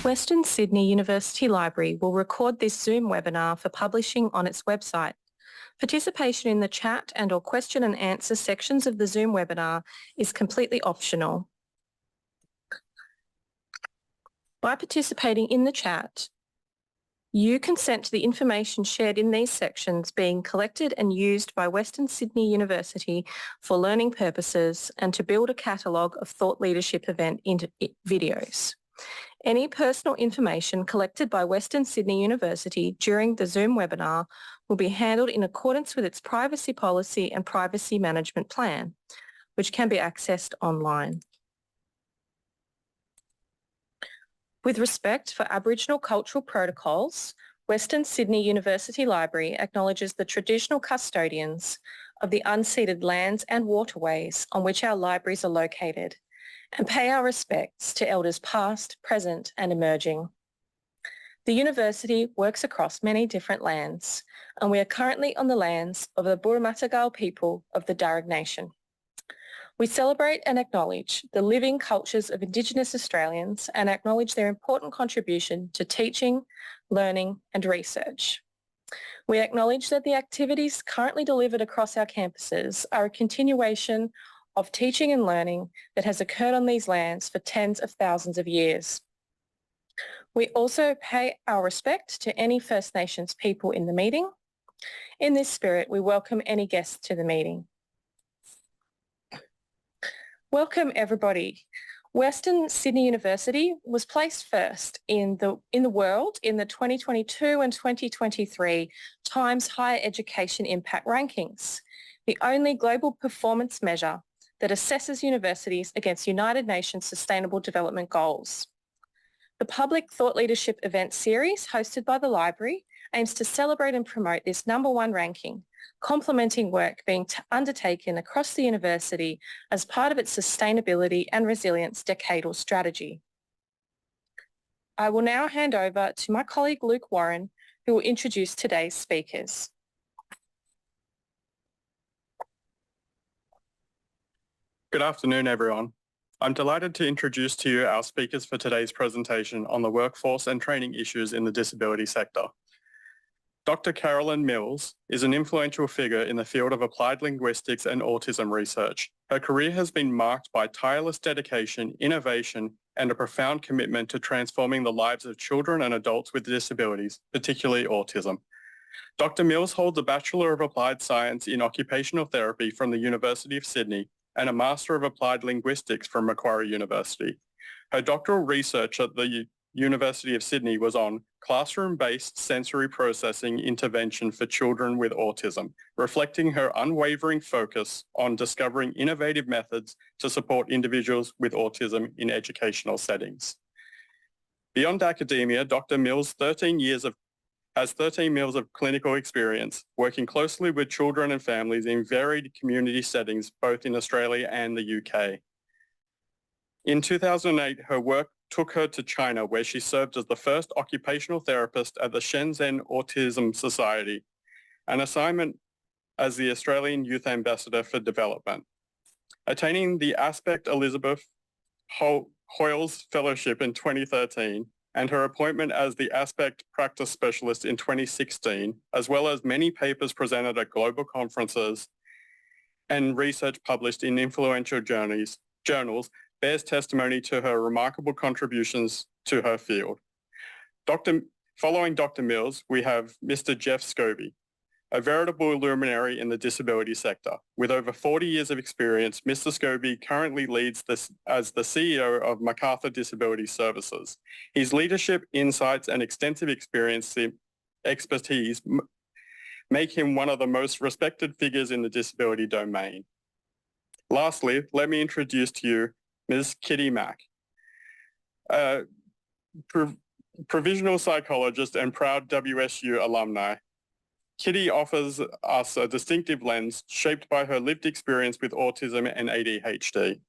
Western Sydney University Library will record this Zoom webinar for publishing on its website. Participation in the chat and/or question and answer sections of the Zoom webinar is completely optional. By participating in the chat, you consent to the information shared in these sections being collected and used by Western Sydney University for learning purposes and to build a catalogue of thought leadership event videos. Any personal information collected by Western Sydney University during the Zoom webinar will be handled in accordance with its privacy policy and privacy management plan, which can be accessed online. With respect for Aboriginal cultural protocols, Western Sydney University Library acknowledges the traditional custodians of the unceded lands and waterways on which our libraries are located, and pay our respects to elders past, present and emerging. The university works across many different lands, and we are currently on the lands of the Burramatagal people of the Darug Nation. We celebrate and acknowledge the living cultures of Indigenous Australians and acknowledge their important contribution to teaching, learning and research. We acknowledge that the activities currently delivered across our campuses are a continuation of teaching and learning that has occurred on these lands for tens of thousands of years. We also pay our respect to any First Nations people in the meeting. In this spirit, we welcome any guests to the meeting. Welcome everybody. Western Sydney University was placed first in the world in the 2022 and 2023 Times Higher Education Impact Rankings, the only global performance measure that assesses universities against United Nations Sustainable Development Goals. The public thought leadership event series hosted by the library aims to celebrate and promote this #1 ranking, complementing work being undertaken across the university as part of its sustainability and resilience decadal strategy. I will now hand over to my colleague Luke Warren, who will introduce today's speakers. Good afternoon, everyone. I'm delighted to introduce to you our speakers for today's presentation on the workforce and training issues in the disability sector. Dr. Carolyn Mills is an influential figure in the field of applied linguistics and autism research. Her career has been marked by tireless dedication, innovation, and a profound commitment to transforming the lives of children and adults with disabilities, particularly autism. Dr. Mills holds a Bachelor of Applied Science in Occupational Therapy from the University of Sydney and a Master of Applied Linguistics from Macquarie University. Her doctoral research at the University of Sydney was on classroom-based sensory processing intervention for children with autism, reflecting her unwavering focus on discovering innovative methods to support individuals with autism in educational settings. Beyond academia, Dr. Mills has 13 years of clinical experience, working closely with children and families in varied community settings, both in Australia and the UK. In 2008, her work took her to China, where she served as the first occupational therapist at the Shenzhen Autism Society, an assignment as the Australian Youth Ambassador for Development. Attaining the Aspect Elizabeth Hoyles Fellowship in 2013, and her appointment as the Aspect Practice Specialist in 2016, as well as many papers presented at global conferences and research published in influential journals, bears testimony to her remarkable contributions to her field. Following Dr. Mills, we have Mr. Jeff Scobie, a veritable luminary in the disability sector. With over 40 years of experience, Mr. Scobie currently leads as the CEO of MacArthur Disability Services. His leadership, insights, and extensive expertise make him one of the most respected figures in the disability domain. Lastly, let me introduce to you Ms. Kitty Mach, a provisional psychologist and proud WSU alumni. Kitty offers us a distinctive lens shaped by her lived experience with autism and ADHD.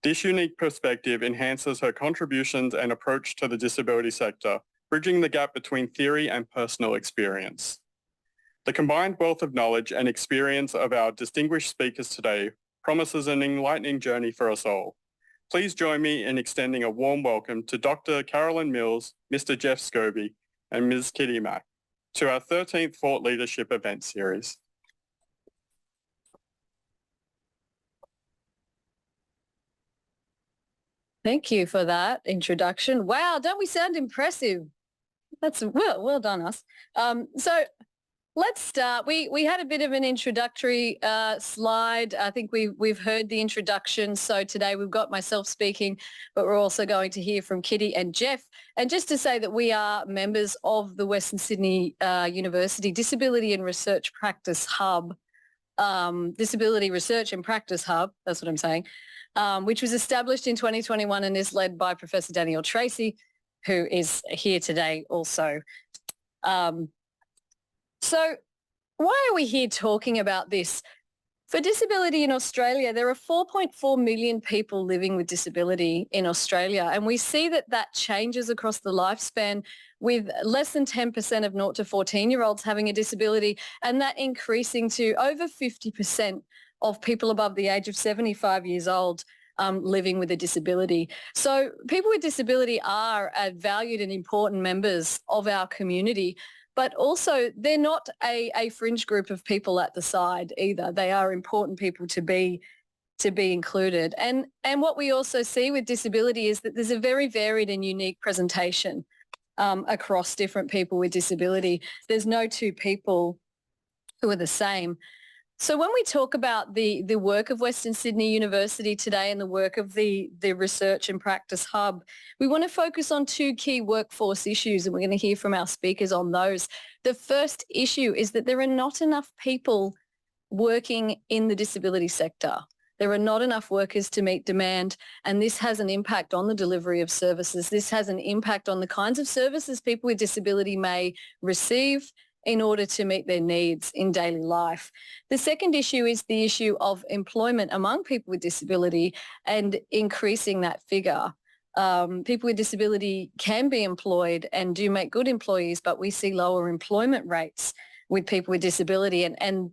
This unique perspective enhances her contributions and approach to the disability sector, bridging the gap between theory and personal experience. The combined wealth of knowledge and experience of our distinguished speakers today promises an enlightening journey for us all. Please join me in extending a warm welcome to Dr. Carolyn Mills, Mr. Jeff Scobie, and Ms. Kitty Mach to our 13th Thought Leadership event series. Thank you for that introduction. Wow, don't we sound impressive? That's well done, us. So let's start. We had a bit of an introductory slide. I think we've heard the introduction. So today we've got myself speaking, but we're also going to hear from Kitty and Jeff. And just to say that we are members of the Western Sydney University Disability and Research Practice Hub, Disability Research and Practice Hub, that's what I'm saying, which was established in 2021 and is led by Professor Danielle Tracy, who is here today also. So why are we here talking about this? For disability in Australia, there are 4.4 million people living with disability in Australia, and we see that that changes across the lifespan, with less than 10% of 0 to 14-year-olds having a disability, and that increasing to over 50% of people above the age of 75 years old living with a disability. So people with disability are valued and important members of our community, but also they're not a fringe group of people at the side either. They are important people to be included. And what we also see with disability is that there's a very varied and unique presentation across different people with disability. There's no two people who are the same. So when we talk about the work of Western Sydney University today and the work of the Research and Practice Hub, we want to focus on two key workforce issues, and we're going to hear from our speakers on those. The first issue is that there are not enough people working in the disability sector. There are not enough workers to meet demand, and this has an impact on the delivery of services. This has an impact on the kinds of services people with disability may receive in order to meet their needs in daily life. The second issue is the issue of employment among people with disability and increasing that figure. People with disability can be employed and do make good employees, but we see lower employment rates with people with disability. And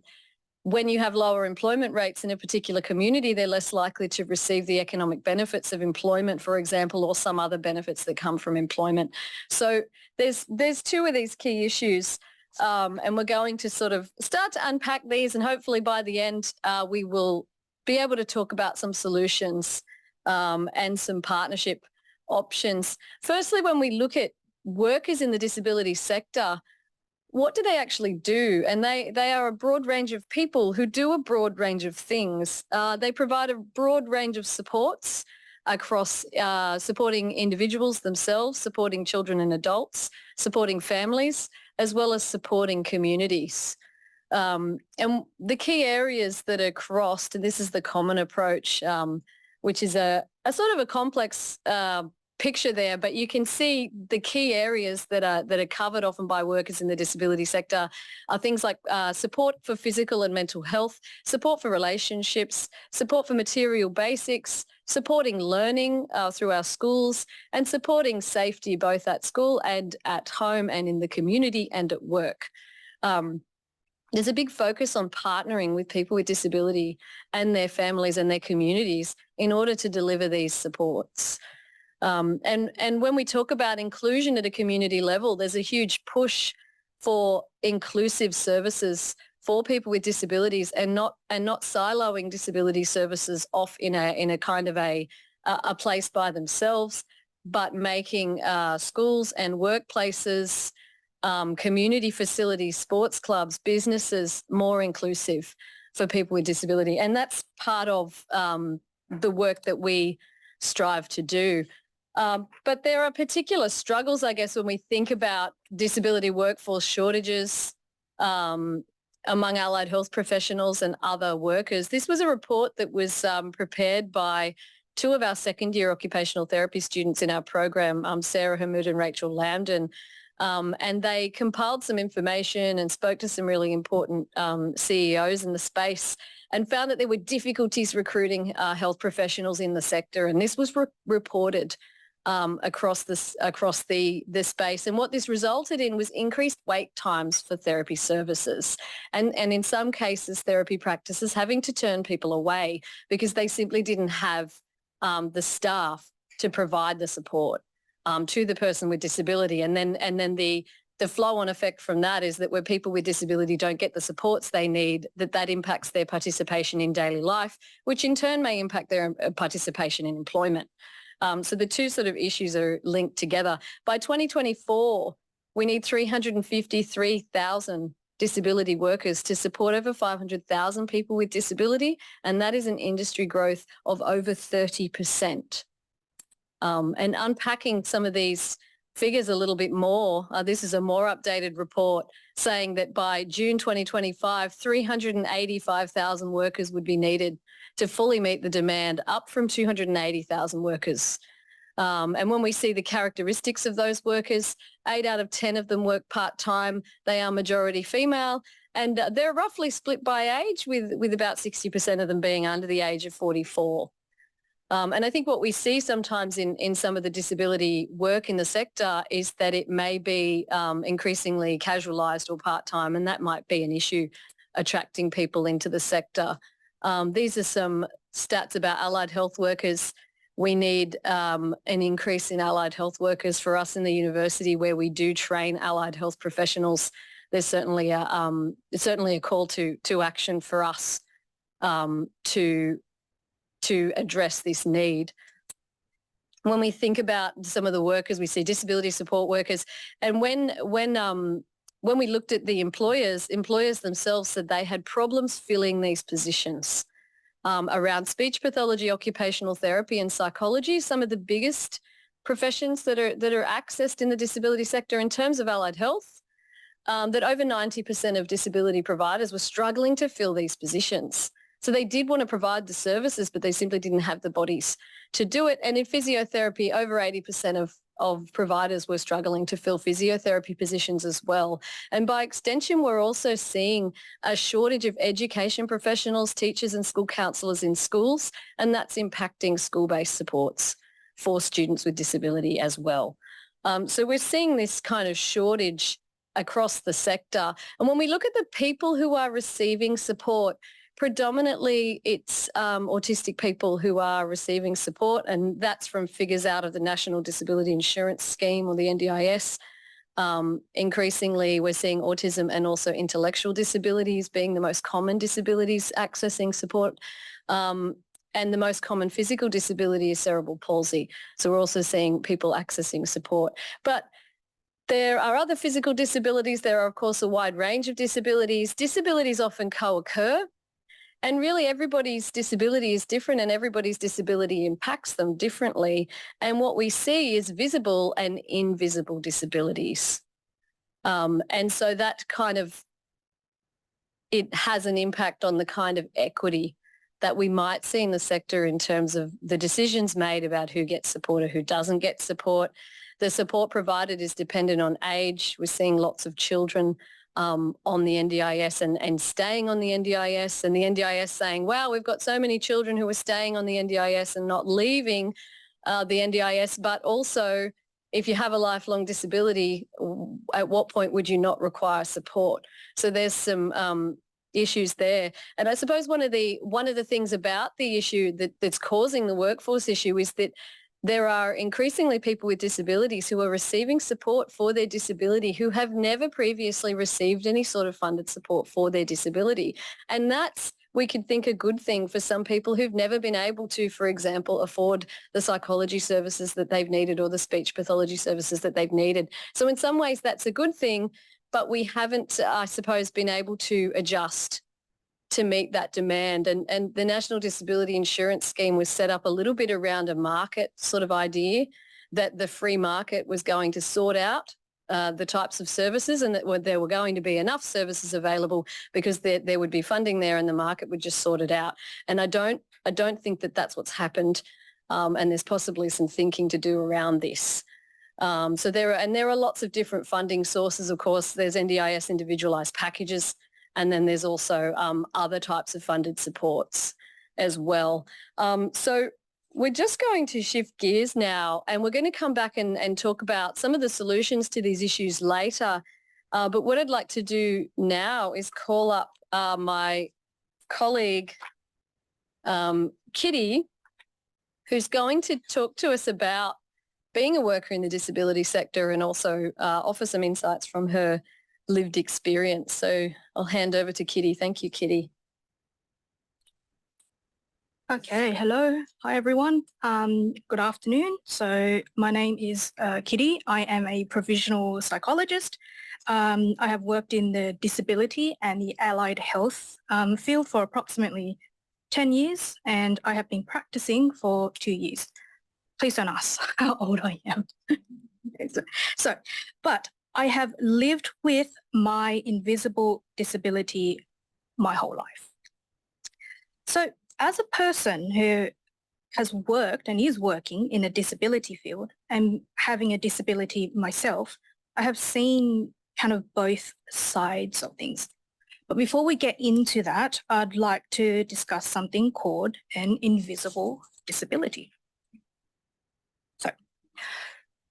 when you have lower employment rates in a particular community, they're less likely to receive the economic benefits of employment, for example, or some other benefits that come from employment. So there's two of these key issues. And we're going to sort of start to unpack these, and hopefully by the end we will be able to talk about some solutions and some partnership options. Firstly, when we look at workers in the disability sector, what do they actually do? And they are a broad range of people who do a broad range of things. They provide a broad range of supports across supporting individuals themselves, supporting children and adults, supporting families, as well as supporting communities. And the key areas that are crossed, and this is the common approach, which is a sort of a complex picture there, but you can see the key areas that are covered often by workers in the disability sector are things like support for physical and mental health, support for relationships, support for material basics, supporting learning through our schools, and supporting safety both at school and at home and in the community and at work. There's a big focus on partnering with people with disability and their families and their communities in order to deliver these supports. And when we talk about inclusion at a community level, there's a huge push for inclusive services for people with disabilities and not siloing disability services off in a kind of a place by themselves, but making schools and workplaces, community facilities, sports clubs, businesses more inclusive for people with disability. And that's part of the work that we strive to do. But there are particular struggles, I guess, when we think about disability workforce shortages among allied health professionals and other workers. This was a report that was prepared by two of our second-year occupational therapy students in our program, Sarah Hamoud and Rachel Lambden, and they compiled some information and spoke to some really important CEOs in the space and found that there were difficulties recruiting health professionals in the sector, and this was reported across the space. And what this resulted in was increased wait times for therapy services. And in some cases, therapy practices having to turn people away because they simply didn't have the staff to provide the support to the person with disability. And then the flow-on effect from that is that where people with disability don't get the supports they need, that impacts their participation in daily life, which in turn may impact their participation in employment. So the two sort of issues are linked together. By 2024, we need 353,000 disability workers to support over 500,000 people with disability, and that is an industry growth of over 30%. And unpacking some of these figures a little bit more, this is a more updated report saying that by June 2025, 385,000 workers would be needed to fully meet the demand, up from 280,000 workers. And when we see the characteristics of those workers, 8 out of 10 of them work part-time. They are majority female, and they're roughly split by age, with about 60% of them being under the age of 44. And I think what we see sometimes in some of the disability work in the sector is that it may be increasingly casualised or part-time, and that might be an issue attracting people into the sector. These are some stats about allied health workers. We need an increase in allied health workers for us in the university, where we do train allied health professionals. There's certainly a call to action for us to address this need. When we think about some of the workers, we see disability support workers, and when we looked at the employers themselves said they had problems filling these positions. Around speech pathology, occupational therapy and psychology, some of the biggest professions that are accessed in the disability sector in terms of allied health, that over 90% of disability providers were struggling to fill these positions. So they did want to provide the services, but they simply didn't have the bodies to do it. And in physiotherapy, over 80% of providers were struggling to fill physiotherapy positions as well. And by extension, we're also seeing a shortage of education professionals, teachers and school counsellors in schools, and that's impacting school-based supports for students with disability as well. So we're seeing this kind of shortage across the sector. And when we look at the people who are receiving support, predominantly it's autistic people who are receiving support, and that's from figures out of the National Disability Insurance Scheme, or the NDIS. Increasingly, we're seeing autism and also intellectual disabilities being the most common disabilities accessing support. And the most common physical disability is cerebral palsy. So we're also seeing people accessing support. But there are other physical disabilities. There are, of course, a wide range of disabilities. Disabilities often co-occur. And really everybody's disability is different, and everybody's disability impacts them differently. And what we see is visible and invisible disabilities. And so that it has an impact on the kind of equity that we might see in the sector in terms of the decisions made about who gets support or who doesn't get support. The support provided is dependent on age. We're seeing lots of children on the NDIS and staying on the NDIS, and the NDIS saying, wow, we've got so many children who are staying on the NDIS and not leaving the NDIS, but also if you have a lifelong disability, at what point would you not require support? So there's some issues there. And I suppose one of the things about the issue that's causing the workforce issue is that there are increasingly people with disabilities who are receiving support for their disability who have never previously received any sort of funded support for their disability. And that's, we could think, a good thing for some people who've never been able to, for example, afford the psychology services that they've needed or the speech pathology services that they've needed. So in some ways that's a good thing, but we haven't, I suppose, been able to adjust to meet that demand. And the National Disability Insurance Scheme was set up a little bit around a market sort of idea, that the free market was going to sort out the types of services, and that there were going to be enough services available because there would be funding there and the market would just sort it out. And I don't think that that's what's happened, and there's possibly some thinking to do around this. So there are lots of different funding sources, of course. There's NDIS individualised packages, and then there's also other types of funded supports as well. So we're just going to shift gears now, and we're going to come back and talk about some of the solutions to these issues later. But what I'd like to do now is call up my colleague, Kitty, who's going to talk to us about being a worker in the disability sector and also offer some insights from her lived experience. So I'll hand over to Kitty. Thank you, Kitty. Okay, hello. Hi, everyone. Good afternoon. So my name is Kitty. I am a provisional psychologist. I have worked in the disability and the allied health field for approximately 10 years, and I have been practicing for 2 years. Please don't ask how old I am. But I have lived with my invisible disability my whole life. So as a person who has worked and is working in a disability field and having a disability myself, I have seen kind of both sides of things. But before we get into that, I'd like to discuss something called an invisible disability. So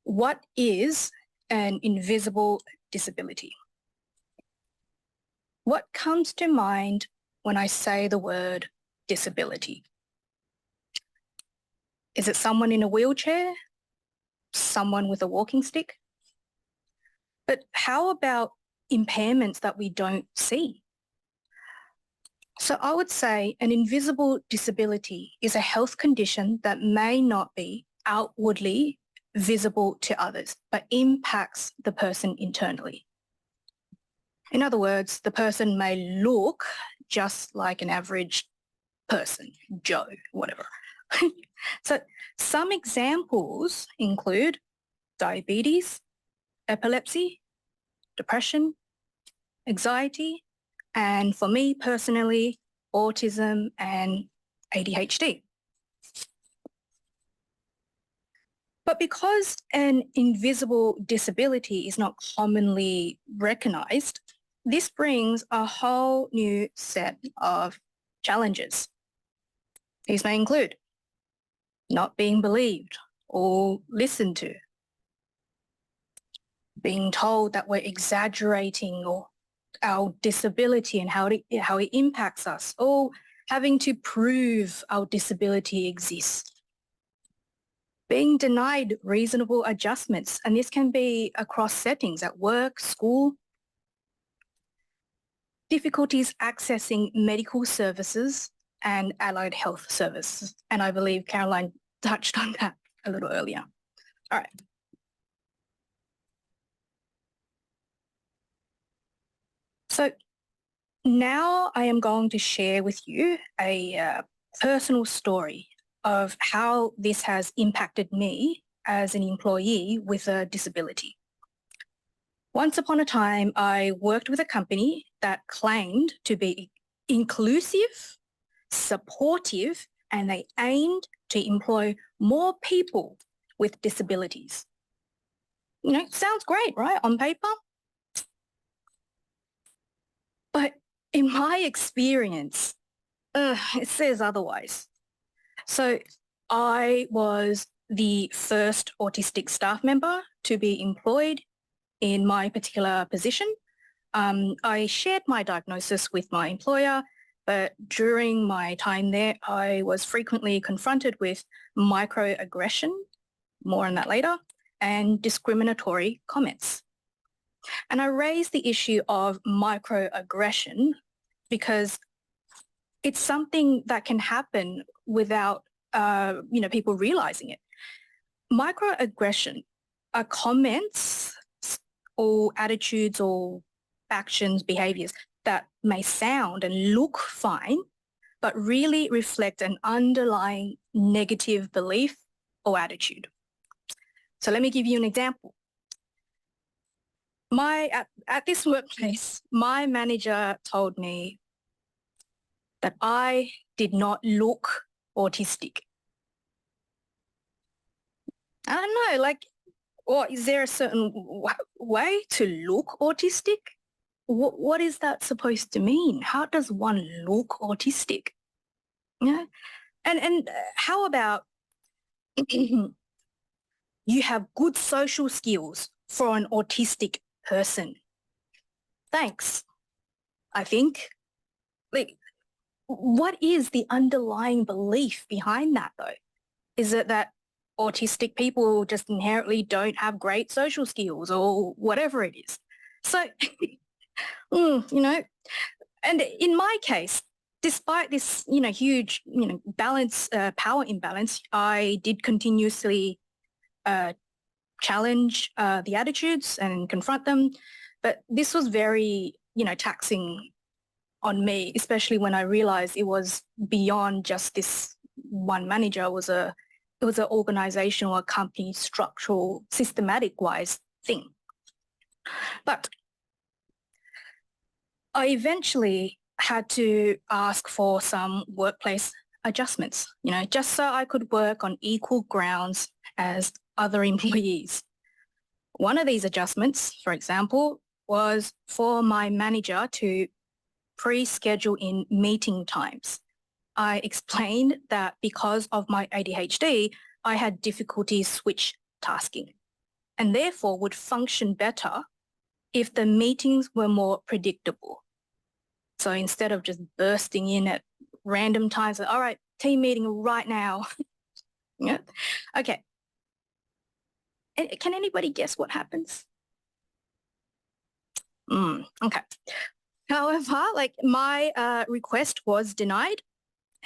what is an invisible disability? What comes to mind when I say the word disability? Is it someone in a wheelchair? Someone with a walking stick? But how about impairments that we don't see? So I would say an invisible disability is a health condition that may not be outwardly visible to others, but impacts the person internally. In other words, the person may look just like an average person, Joe, whatever. So some examples include diabetes, epilepsy, depression, anxiety, and for me personally, autism and ADHD. But because an invisible disability is not commonly recognized, this brings a whole new set of challenges. These may include not being believed or listened to, being told that we're exaggerating or our disability and how it impacts us, or having to prove our disability exists, being denied reasonable adjustments, and this can be across settings at work, school, difficulties accessing medical services and allied health services. And I believe Caroline touched on that a little earlier. All right. So now I am going to share with you a personal story of how this has impacted me as an employee with a disability. Once upon a time, I worked with a company that claimed to be inclusive, supportive, and they aimed to employ more people with disabilities. You know, sounds great, right, on paper? But in my experience, it says otherwise. So I was the first autistic staff member to be employed in my particular position. I shared my diagnosis with my employer, but during my time there, I was frequently confronted with microaggression, more on that later, and discriminatory comments. And I raised the issue of microaggression because it's something that can happen without, people realizing it. Microaggression are comments or attitudes or actions, behaviors that may sound and look fine, but really reflect an underlying negative belief or attitude. So let me give you an example. At this workplace, my manager told me that I did not look autistic. I don't know, or is there a certain way to look autistic? What is that supposed to mean? How does one look autistic? Yeah, and how about you have good social skills for an autistic person? Thanks, I think. What is the underlying belief behind that, though? Is it that autistic people just inherently don't have great social skills or whatever it is? So, and in my case, despite this, huge, power imbalance, I did continuously challenge the attitudes and confront them. But this was very, taxing on me, especially when I realized it was beyond just this one manager. It was an organizational, a company structural, systematic wise thing. But I eventually had to ask for some workplace adjustments, just so I could work on equal grounds as other employees. One of these adjustments, for example, was for my manager to pre-schedule in meeting times. I explained that because of my ADHD, I had difficulty switch tasking and therefore would function better if the meetings were more predictable. So instead of just bursting in at random times, all right, team meeting right now. Yeah. Okay. Can anybody guess what happens? Okay. However, my request was denied,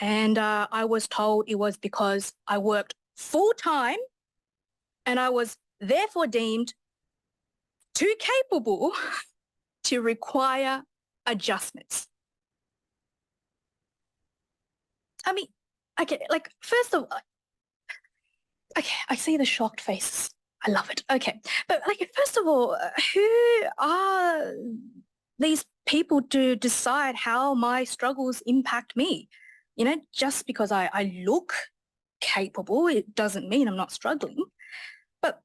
and I was told it was because I worked full time and I was therefore deemed too capable to require adjustments. I mean, okay, first of all, okay, I see the shocked faces. I love it. Okay. But first of all, who are these people to decide how my struggles impact me? Just because I look capable, it doesn't mean I'm not struggling. But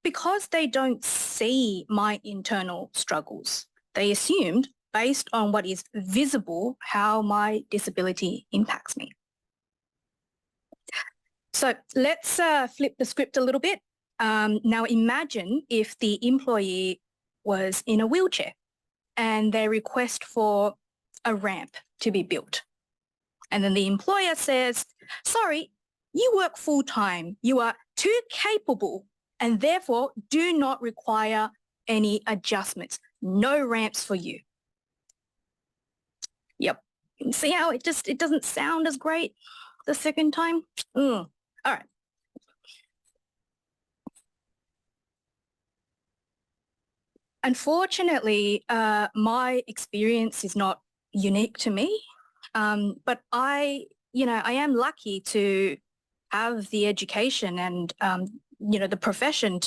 because they don't see my internal struggles, they assumed, based on what is visible, how my disability impacts me. So let's flip the script a little bit. Now imagine if the employee was in a wheelchair and they request for a ramp to be built. And then the employer says, sorry, you work full time. You are too capable and therefore do not require any adjustments. No ramps for you. Yep. See how it doesn't sound as great the second time? All right. Unfortunately, my experience is not unique to me, but I am lucky to have the education and, the profession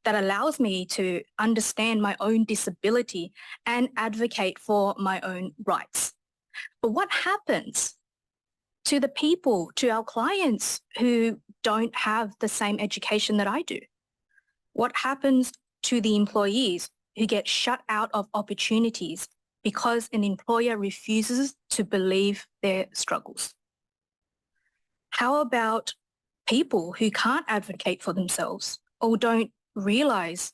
that allows me to understand my own disability and advocate for my own rights. But what happens to the people, to our clients who don't have the same education that I do? What happens to the employees who get shut out of opportunities because an employer refuses to believe their struggles? How about people who can't advocate for themselves or don't realize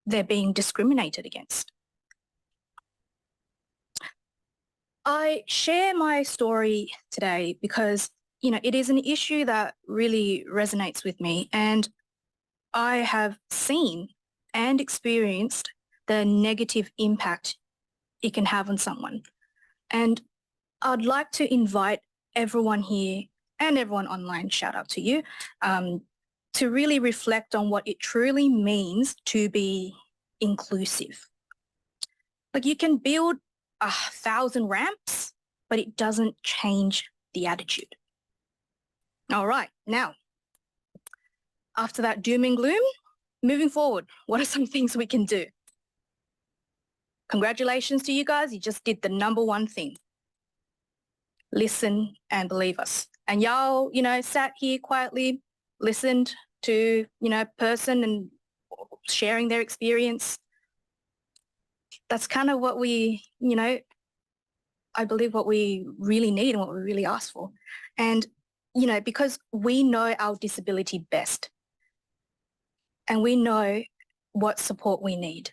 they're being discriminated against? I share my story today because, it is an issue that really resonates with me, and I have seen and experienced the negative impact it can have on someone. And I'd like to invite everyone here and everyone online, shout out to you, to really reflect on what it truly means to be inclusive. You can build 1,000 ramps, but it doesn't change the attitude. All right, now, after that doom and gloom, moving forward, what are some things we can do? Congratulations to you guys. You just did the number one thing. Listen and believe us. And y'all, sat here quietly, listened to, person and sharing their experience. That's kind of what we, I believe what we really need and what we really ask for. And, because we know our disability best and we know what support we need.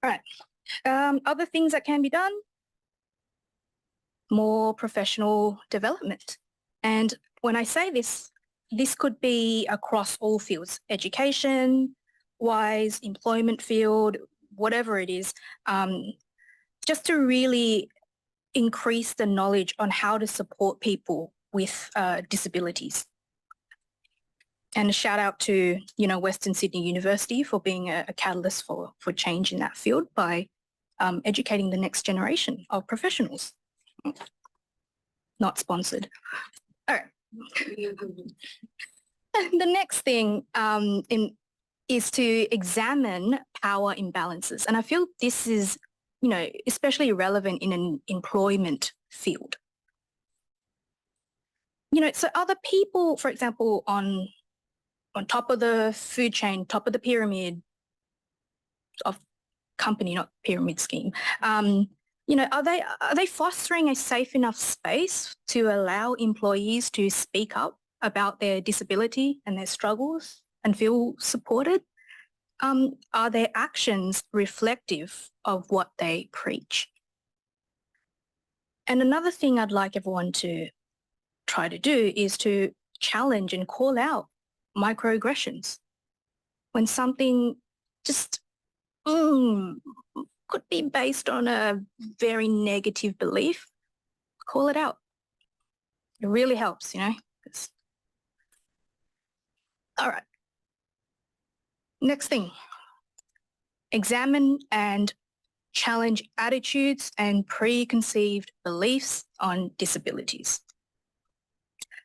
All right. Other things that can be done. more professional development. And when I say this, this could be across all fields, education-wise, employment field, whatever it is, just to really increase the knowledge on how to support people with disabilities. And a shout out to, Western Sydney University for being a catalyst for change in that field by educating the next generation of professionals. Not sponsored. All right. The next thing is to examine power imbalances. And I feel this is, especially relevant in an employment field. So other people, for example, on top of the food chain, top of the pyramid of company, not pyramid scheme, are they fostering a safe enough space to allow employees to speak up about their disability and their struggles and feel supported? Are their actions reflective of what they preach? And another thing I'd like everyone to try to do is to challenge and call out microaggressions. When something just could be based on a very negative belief, call it out. It really helps, All right. Next thing, examine and challenge attitudes and preconceived beliefs on disabilities.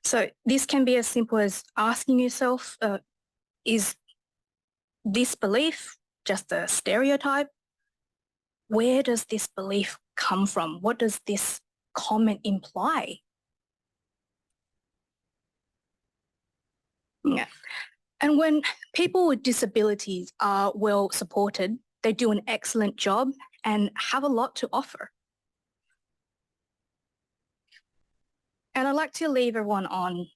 So this can be as simple as asking yourself, is this belief just a stereotype? Where does this belief come from? What does this comment imply? Yeah. And when people with disabilities are well supported, they do an excellent job and have a lot to offer. And I'd like to leave everyone on,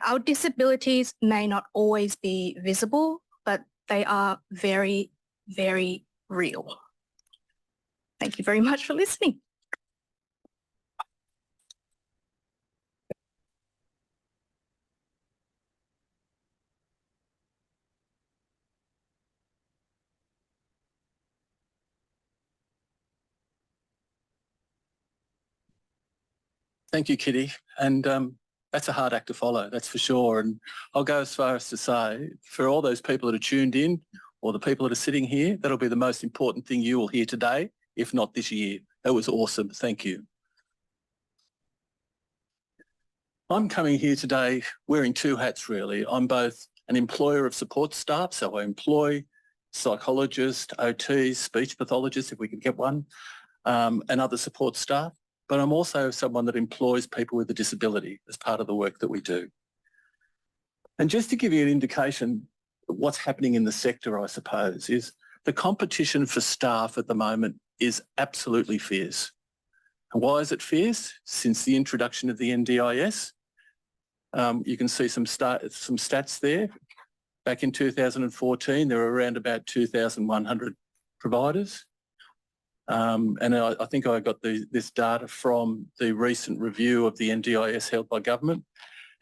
our disabilities may not always be visible, but they are very, very real. Thank you very much for listening. Thank you, Kitty. And that's a hard act to follow, that's for sure. And I'll go as far as to say, for all those people that are tuned in or the people that are sitting here, that'll be the most important thing you will hear today, if not this year. That was awesome. Thank you. I'm coming here today wearing two hats, really. I'm both an employer of support staff, so I employ psychologists, OTs, speech pathologists, if we could get one, and other support staff. But I'm also someone that employs people with a disability as part of the work that we do. And just to give you an indication of what's happening in the sector, I suppose, is the competition for staff at the moment is absolutely fierce. And why is it fierce? Since the introduction of the NDIS, you can see some stats there. Back in 2014, there were around about 2,100 providers. And I think I got this data from the recent review of the NDIS held by government.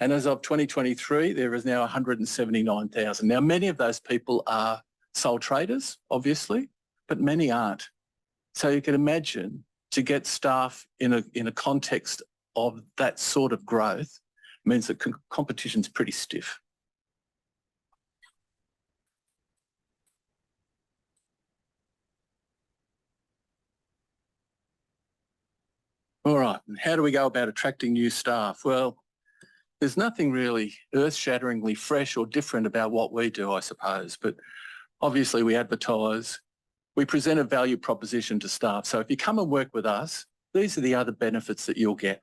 And as of 2023, there is now 179,000. Now, many of those people are sole traders, obviously, but many aren't. So you can imagine to get staff in a context of that sort of growth means that competition's pretty stiff. All right, and how do we go about attracting new staff? Well, there's nothing really earth-shatteringly fresh or different about what we do, I suppose, but obviously we advertise, we present a value proposition to staff. So if you come and work with us, these are the other benefits that you'll get.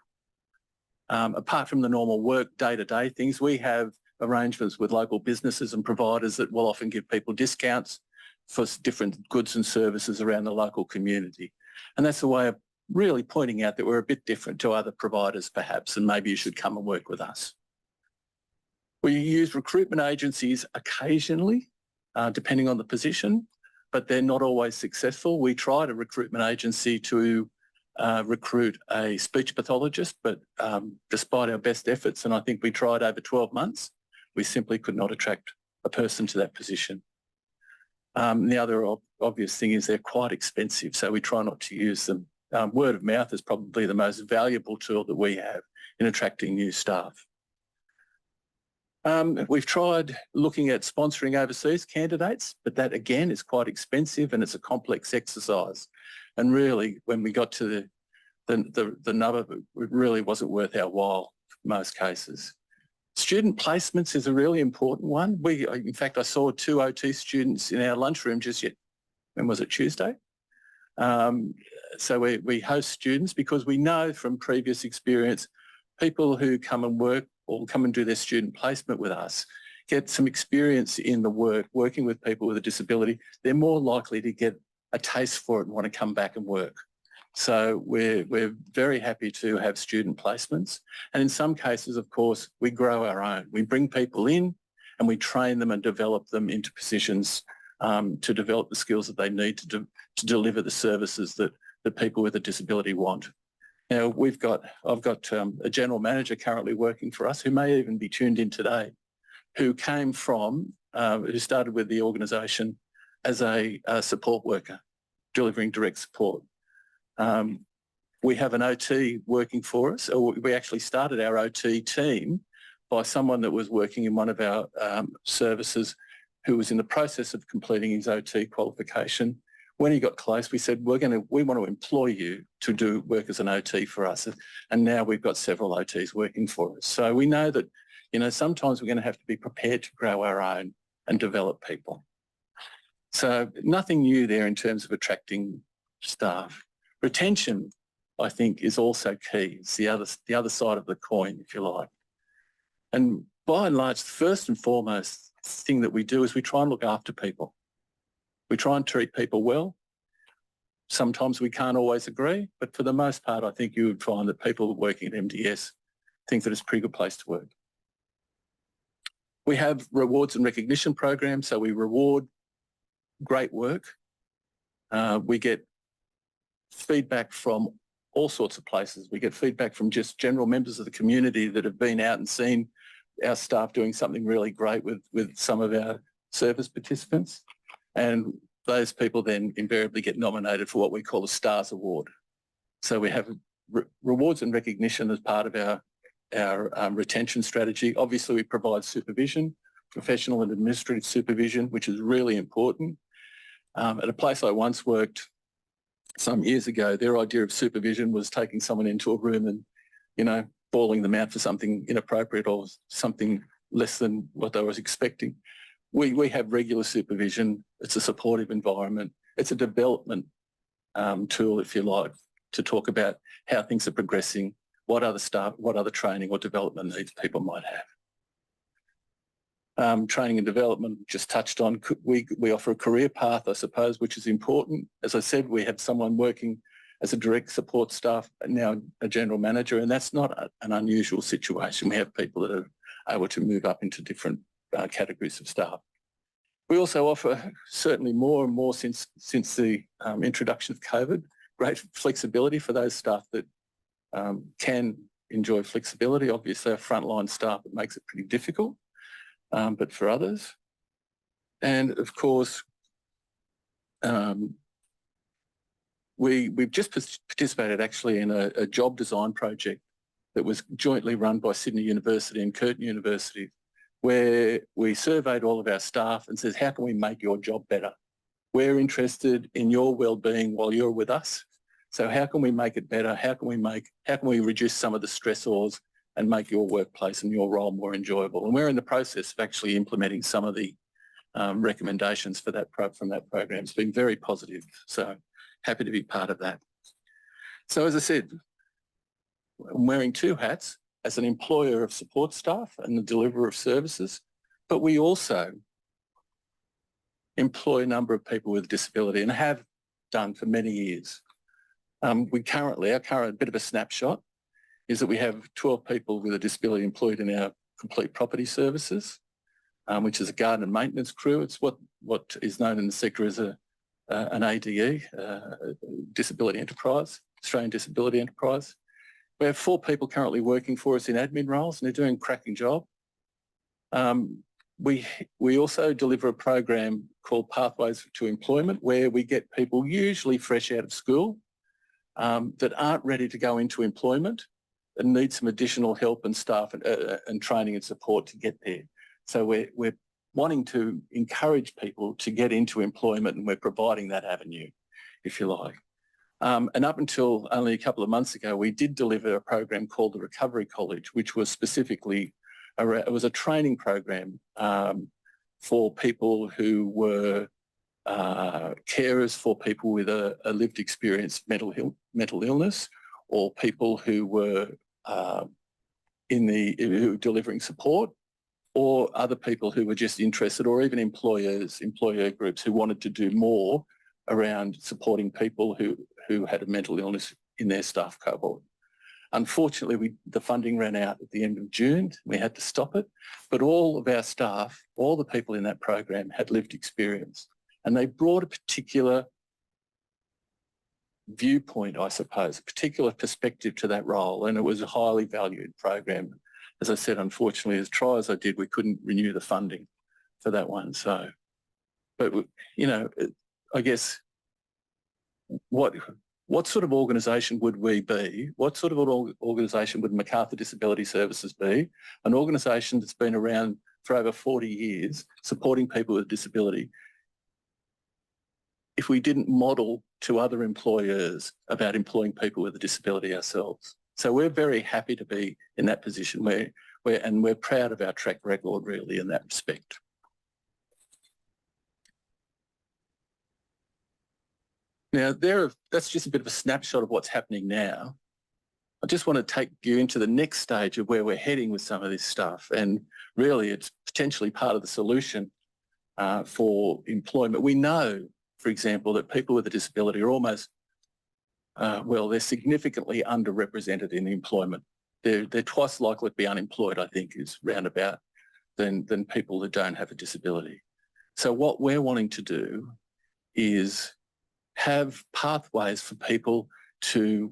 Apart from the normal work day-to-day things, we have arrangements with local businesses and providers that will often give people discounts for different goods and services around the local community. And that's a way of really pointing out that we're a bit different to other providers perhaps, and maybe you should come and work with us. We use recruitment agencies occasionally, depending on the position, but they're not always successful. We tried a recruitment agency to recruit a speech pathologist, but despite our best efforts, and I think we tried over 12 months, we simply could not attract a person to that position. The other obvious thing is they're quite expensive, so we try not to use them. Word of mouth is probably the most valuable tool that we have in attracting new staff. We've tried looking at sponsoring overseas candidates, but that again is quite expensive and it's a complex exercise. And really, when we got to the number, it really wasn't worth our while in most cases. Student placements is a really important one. In fact, I saw 2 OT students in our lunchroom just yet. When was it, Tuesday? So we host students because we know from previous experience, people who come and work or come and do their student placement with us get some experience in the working with people with a disability. They're more likely to get a taste for it and want to come back and work. So we're very happy to have student placements. And in some cases, of course, we grow our own. We bring people in and we train them and develop them into positions to develop the skills that they need to deliver the services that people with a disability want. You know, I've got a general manager currently working for us who may even be tuned in today, who came from, who started with the organisation as a support worker, delivering direct support. We have an OT working for us, or we actually started our OT team by someone that was working in one of our services who was in the process of completing his OT qualification. When he got close, we said, we want to employ you to do work as an OT for us. And now we've got several OTs working for us. So we know that, you know, sometimes we're going to have to be prepared to grow our own and develop people. So nothing new there in terms of attracting staff. Retention, I think, is also key. It's the other side of the coin, if you like. And by and large, the first and foremost thing that we do is we try and look after people. We try and treat people well. Sometimes we can't always agree, but for the most part, I think you would find that people working at MDS think that it's a pretty good place to work. We have rewards and recognition programs, so we reward great work. We get feedback from all sorts of places. We get feedback from just general members of the community that have been out and seen our staff doing something really great with some of our service participants. And those people then invariably get nominated for what we call a STARS Award. So we have rewards and recognition as part of our retention strategy. Obviously, we provide supervision, professional and administrative supervision, which is really important. At a place I once worked some years ago, their idea of supervision was taking someone into a room and, you know, bawling them out for something inappropriate or something less than what they was expecting. We have regular supervision. It's a supportive environment. It's a development tool, if you like, to talk about how things are progressing, what other training or development needs people might have. Training and development, just touched on. We offer a career path, I suppose, which is important. As I said, we have someone working as a direct support staff, now a general manager, and that's not an unusual situation. We have people that are able to move up into different categories of staff. We also offer, certainly more and more since the introduction of COVID, great flexibility for those staff that can enjoy flexibility. Obviously, our frontline staff, it makes it pretty difficult, but for others. And of course, we've just participated actually in a job design project that was jointly run by Sydney University and Curtin University, where we surveyed all of our staff and says, how can we make your job better? We're interested in your well-being while you're with us. So how can we make it better? How can we reduce some of the stressors and make your workplace and your role more enjoyable? And we're in the process of actually implementing some of the recommendations for that from that program. It's been very positive. So happy to be part of that. So as I said, I'm wearing 2 hats as an employer of support staff and the deliverer of services, but we also employ a number of people with disability and have done for many years. Our current bit of a snapshot is that we have 12 people with a disability employed in our complete property services, which is a garden and maintenance crew. It's what is known in the sector as an ADE, disability enterprise. Australian Disability Enterprise. We have 4 people currently working for us in admin roles, and they're doing a cracking job. We also deliver a program called Pathways to Employment, where we get people usually fresh out of school that aren't ready to go into employment and need some additional help and staff and training and support to get there. So we're wanting to encourage people to get into employment, and we're providing that avenue, if you like. And up until only a couple of months ago, we did deliver a program called the Recovery College, which was specifically, it was a training program for people who were carers for people with a lived experience mental illness, or people who were who were delivering support, or other people who were just interested, or even employer groups who wanted to do more around supporting people who had a mental illness in their staff cohort. Unfortunately, the funding ran out at the end of June. We had to stop it, but all of our staff, all the people in that program had lived experience, and they brought a particular viewpoint, I suppose, a particular perspective to that role, and it was a highly valued program. As I said, unfortunately, as try as I did, we couldn't renew the funding for that one. So, but you know, I guess what sort of organisation would we be? What sort of an organisation would Macarthur Disability Services be? An organisation that's been around for over 40 years supporting people with disability, if we didn't model to other employers about employing people with a disability ourselves. So we're very happy to be in that position and we're proud of our track record really in that respect. Now, that's just a bit of a snapshot of what's happening now. I just want to take you into the next stage of where we're heading with some of this stuff, and really it's potentially part of the solution for employment. We know, for example, that people with a disability are almost, they're significantly underrepresented in employment. They're twice likely to be unemployed, I think, is roundabout than people that don't have a disability. So what we're wanting to do is have pathways for people to,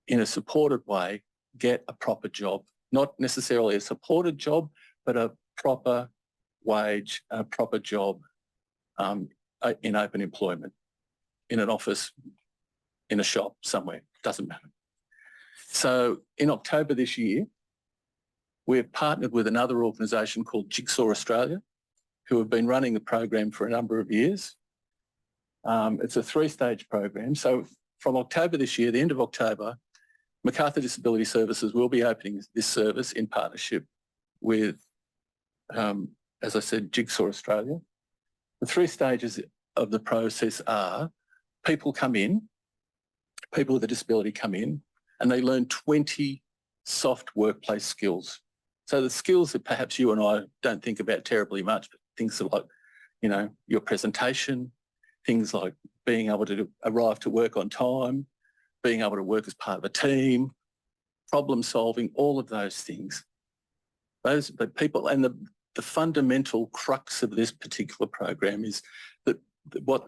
in a supported way, get a proper job. Not necessarily a supported job, but a proper wage, a proper job in open employment, in an office, in a shop, somewhere, doesn't matter. So in October this year, we've partnered with another organisation called Jigsaw Australia, who have been running the program for a number of years. It's a 3-stage program. So from October this year, the end of October, Macarthur Disability Services will be opening this service in partnership with, as I said, Jigsaw Australia. The 3 stages of the process are people with a disability come in, and they learn 20 soft workplace skills. So the skills that perhaps you and I don't think about terribly much, but things like, you know, your presentation, things like being able to arrive to work on time, being able to work as part of a team, problem solving, all of those things. Those people, and the fundamental crux of this particular program is that what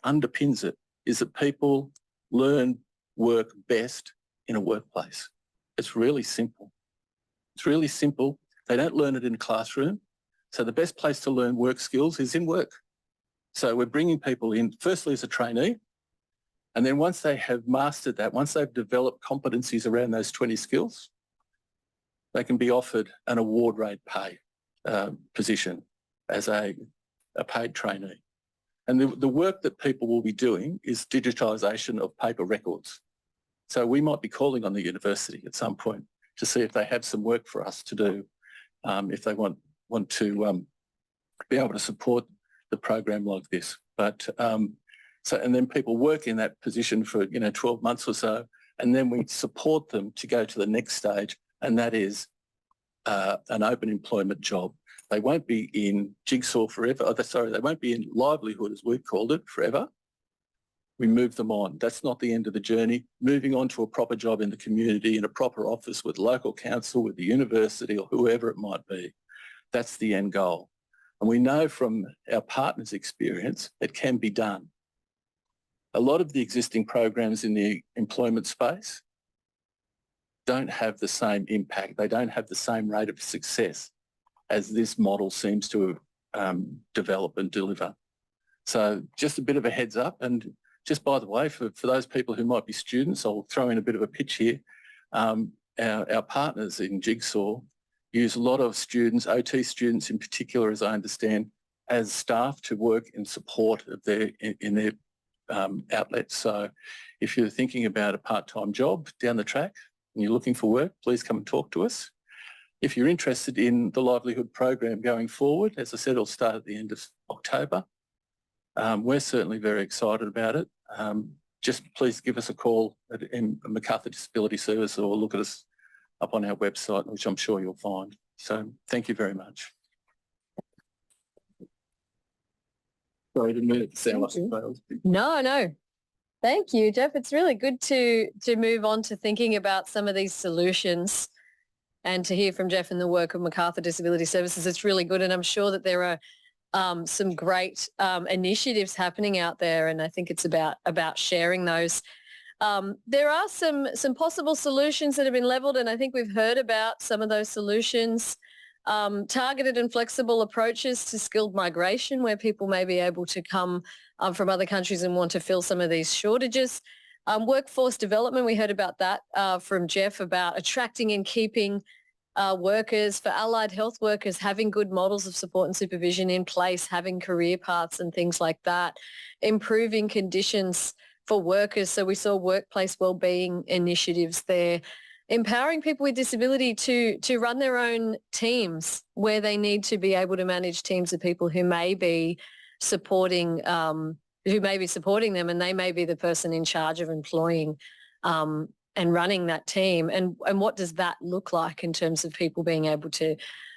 underpins it is that people learn work best in a workplace. It's really simple. It's really simple. They don't learn it in a classroom. So the best place to learn work skills is in work. So we're bringing people in firstly as a trainee, and then once they have mastered that, once they've developed competencies around those 20 skills, they can be offered an award rate pay position as a paid trainee. And the work that people will be doing is digitisation of paper records. So we might be calling on the university at some point to see if they have some work for us to do, if they want to be able to support the program like this. But and then people work in that position for 12 months or so, and then we support them to go to the next stage, and that is an open employment job. They won't be in Jigsaw forever. They won't be in livelihood, as we've called it, forever. We move them on. That's not the end of the journey. Moving on to a proper job in the community, in a proper office with local council, with the university, or whoever it might be. That's the end goal. And we know from our partners' experience it can be done. A lot of the existing programs in the employment space don't have the same impact. They don't have the same rate of success as this model seems to develop and deliver. So just a bit of a heads up. And just by the way, for those people who might be students, I'll throw in a bit of a pitch here. Our partners in Jigsaw use a lot of students, OT students in particular, as I understand, as staff to work in support of their outlets. So if you're thinking about a part-time job down the track and you're looking for work, please come and talk to us. If you're interested in the livelihood program going forward, as I said, it'll start at the end of October. We're certainly very excited about it. Just please give us a call at Macarthur Disability Service or look at us up on our website, which I'm sure you'll find. So thank you very much. Sorry, didn't mean it to sound like failed. No. Thank you, Jeff. It's really good to move on to thinking about some of these solutions and to hear from Jeff and the work of Macarthur Disability Services. It's really good, and I'm sure that there are some great initiatives happening out there, and I think it's about sharing those. There are some possible solutions that have been levelled, and I think we've heard about some of those solutions. Targeted and flexible approaches to skilled migration, where people may be able to come from other countries and want to fill some of these shortages. Workforce development, we heard about that from Jeff, about attracting and keeping workers. For allied health workers, having good models of support and supervision in place, having career paths and things like that. Improving conditions for workers. So we saw workplace wellbeing initiatives there. Empowering people with disability to run their own teams, where they need to be able to manage teams of people who may be supporting them, and they may be the person in charge of employing and running that team. And what does that look like in terms of people being able to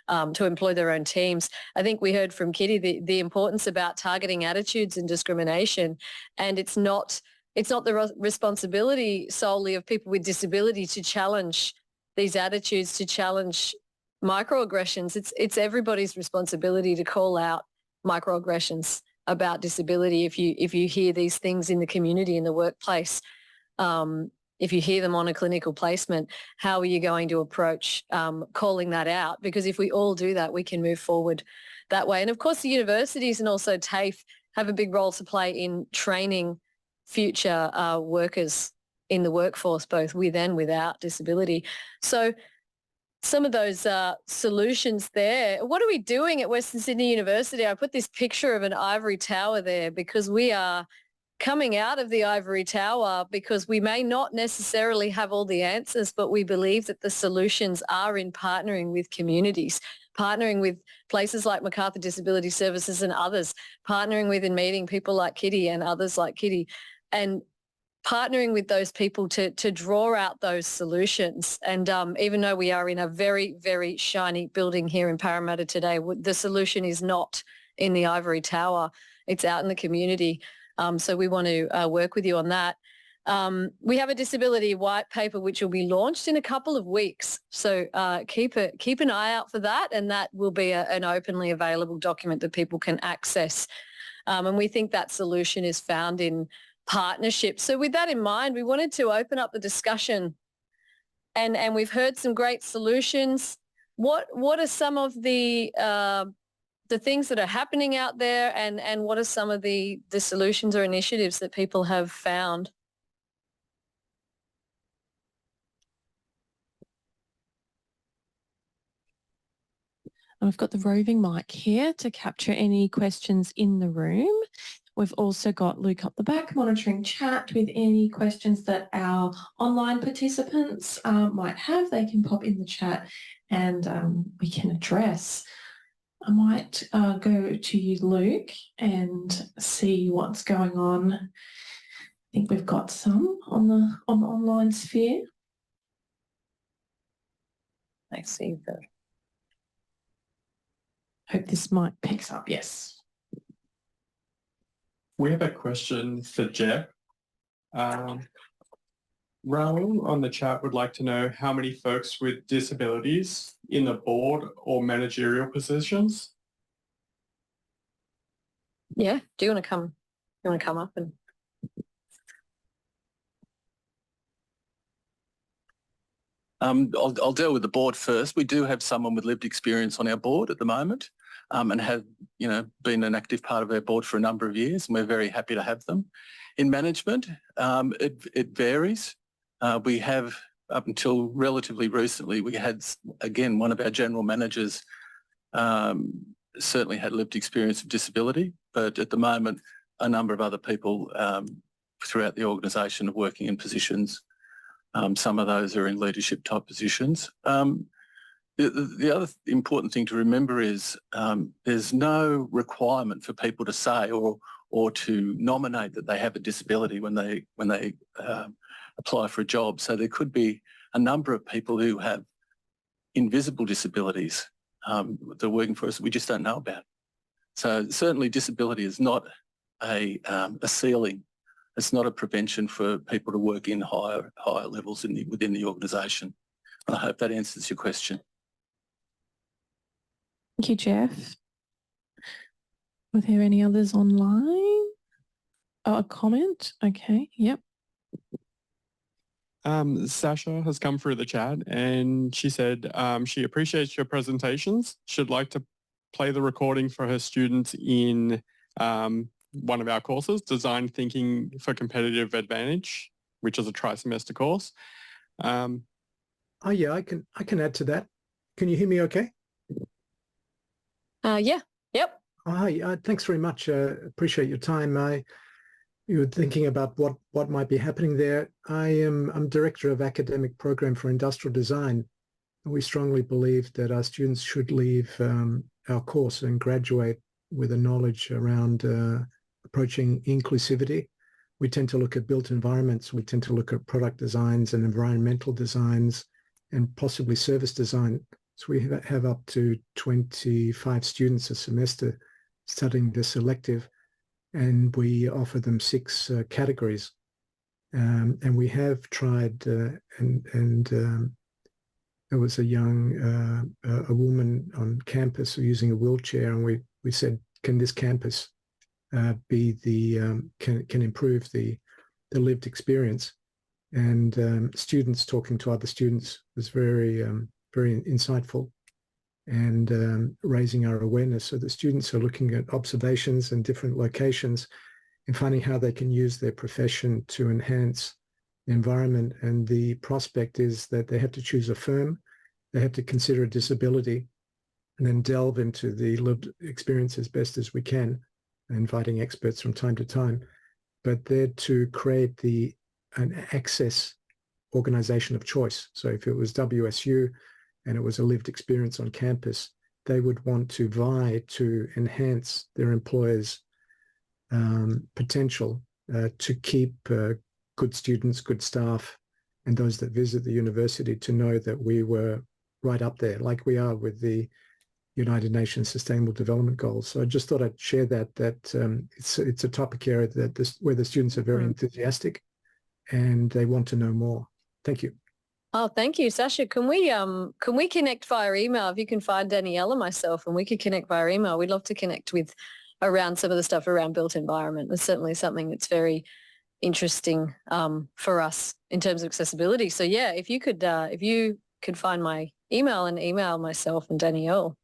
employ their own teams? I think we heard from Kitty the importance about targeting attitudes and discrimination, and it's not the responsibility solely of people with disability to challenge these attitudes, to challenge microaggressions. It's everybody's responsibility to call out microaggressions about disability. If you hear these things in the community, in the workplace, if you hear them on a clinical placement, how are you going to approach calling that out? Because if we all do that, we can move forward that way. And of course, the universities and also TAFE have a big role to play in training future workers in the workforce, both with and without disability. So some of those solutions there. What are we doing at Western Sydney University? I put this picture of an ivory tower there because we are coming out of the ivory tower, because we may not necessarily have all the answers, but we believe that the solutions are in partnering with communities, partnering with places like Macarthur Disability Services and others, partnering with and meeting people like Kitty and others like Kitty, and partnering with those people to draw out those solutions. And even though we are in a very, very shiny building here in Parramatta today, the solution is not in the ivory tower. It's out in the community. So we want to work with you on that. We have a disability white paper which will be launched in a couple of weeks. So keep an eye out for that, and that will be an openly available document that people can access. And we think that solution is found in partnership. So with that in mind, we wanted to open up the discussion, and we've heard some great solutions. What are some of the things that are happening out there, and what are some of the solutions or initiatives that people have found? We've got the roving mic here to capture any questions in the room. We've also got Luke up the back monitoring chat with any questions that our online participants might have. They can pop in the chat and we can address. I might go to you, Luke, and see what's going on. I think we've got some on the online sphere. I see that. Hope this mic picks up. Yes. We have a question for Jeff. Raoul on the chat would like to know how many folks with disabilities in the board or managerial positions? Yeah. Do you want to come up and? I'll deal with the board first. We do have someone with lived experience on our board at the moment, and have, been an active part of our board for a number of years, and we're very happy to have them. In management, it varies. We have, up until relatively recently, we had, again, one of our general managers certainly had lived experience of disability, but at the moment, a number of other people throughout the organisation are working in positions. Some of those are in leadership type positions. The other important thing to remember is there's no requirement for people to say or to nominate that they have a disability when they apply for a job. So there could be a number of people who have invisible disabilities that are working for us that we just don't know about. So certainly disability is not a ceiling. It's not a prevention for people to work in higher levels within the organisation. I hope that answers your question. Thank you, Jeff. Were there any others online? Oh, a comment? Okay, yep. Sasha has come through the chat and she said she appreciates your presentations. She'd like to play the recording for her students in one of our courses, Design Thinking for Competitive Advantage, which is a tri-semester course. Oh yeah, I can add to that. Can you hear me okay? Yeah. Yep. Oh, hi, thanks very much. Appreciate your time. You were thinking about what might be happening there. I'm director of academic program for industrial design. We strongly believe that our students should leave our course and graduate with a knowledge around approaching inclusivity. We tend to look at built environments. We tend to look at product designs and environmental designs and possibly service design. So we have up to 25 students a semester studying this elective, and we offer them 6 categories. And we have tried, and there was a woman on campus using a wheelchair, and we said, can this campus be can improve the lived experience? And students talking to other students was very insightful, and raising our awareness. So the students are looking at observations in different locations and finding how they can use their profession to enhance the environment. And the prospect is that they have to choose a firm, they have to consider a disability, and then delve into the lived experience as best as we can, inviting experts from time to time. But they're to create an access organization of choice. So if it was WSU and it was a lived experience on campus, they would want to vie to enhance their employers' potential to keep good students, good staff, and those that visit the university to know that we were right up there, like we are with the United Nations Sustainable Development Goals. So I just thought I'd share that it's a topic area where the students are very enthusiastic and they want to know more. Thank you. Oh, thank you, Sasha. Can we connect via email? If you can find Danielle and myself, and we could connect via email. We'd love to connect with around some of the stuff around built environment. It's certainly something that's very interesting for us in terms of accessibility. So yeah, if you could find my email and email myself and Danielle,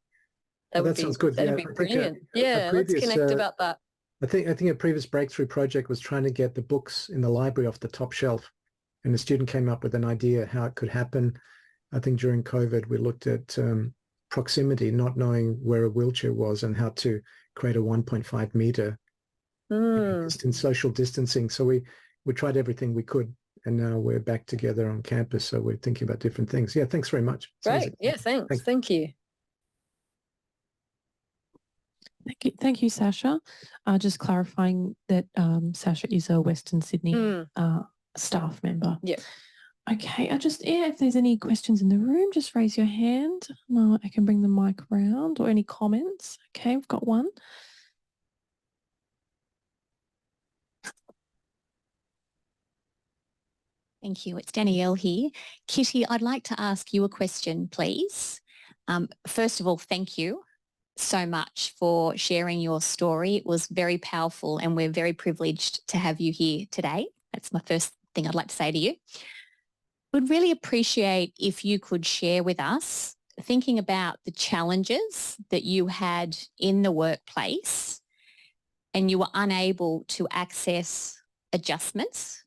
that sounds good. That'd be brilliant. Let's connect about that. I think a previous breakthrough project was trying to get the books in the library off the top shelf. And the student came up with an idea how it could happen. I think during COVID, we looked at proximity, not knowing where a wheelchair was, and how to create a 1.5 meter social distancing. So we tried everything we could, and now we're back together on campus. So we're thinking about different things. Yeah, thanks very much. Great. Yeah, thanks. Thank you. Thank you, Sasha. Just clarifying that Sasha is a Western Sydney staff member. Yeah. Okay, if there's any questions in the room, just raise your hand. I can bring the mic around, or any comments. Okay, we've got one. Thank you. It's Danielle here. Kitty, I'd like to ask you a question, please. First of all, thank you so much for sharing your story. It was very powerful, and we're very privileged to have you here today. That's my first thing I'd like to say to you. Would really appreciate if you could share with us, thinking about the challenges that you had in the workplace and you were unable to access adjustments.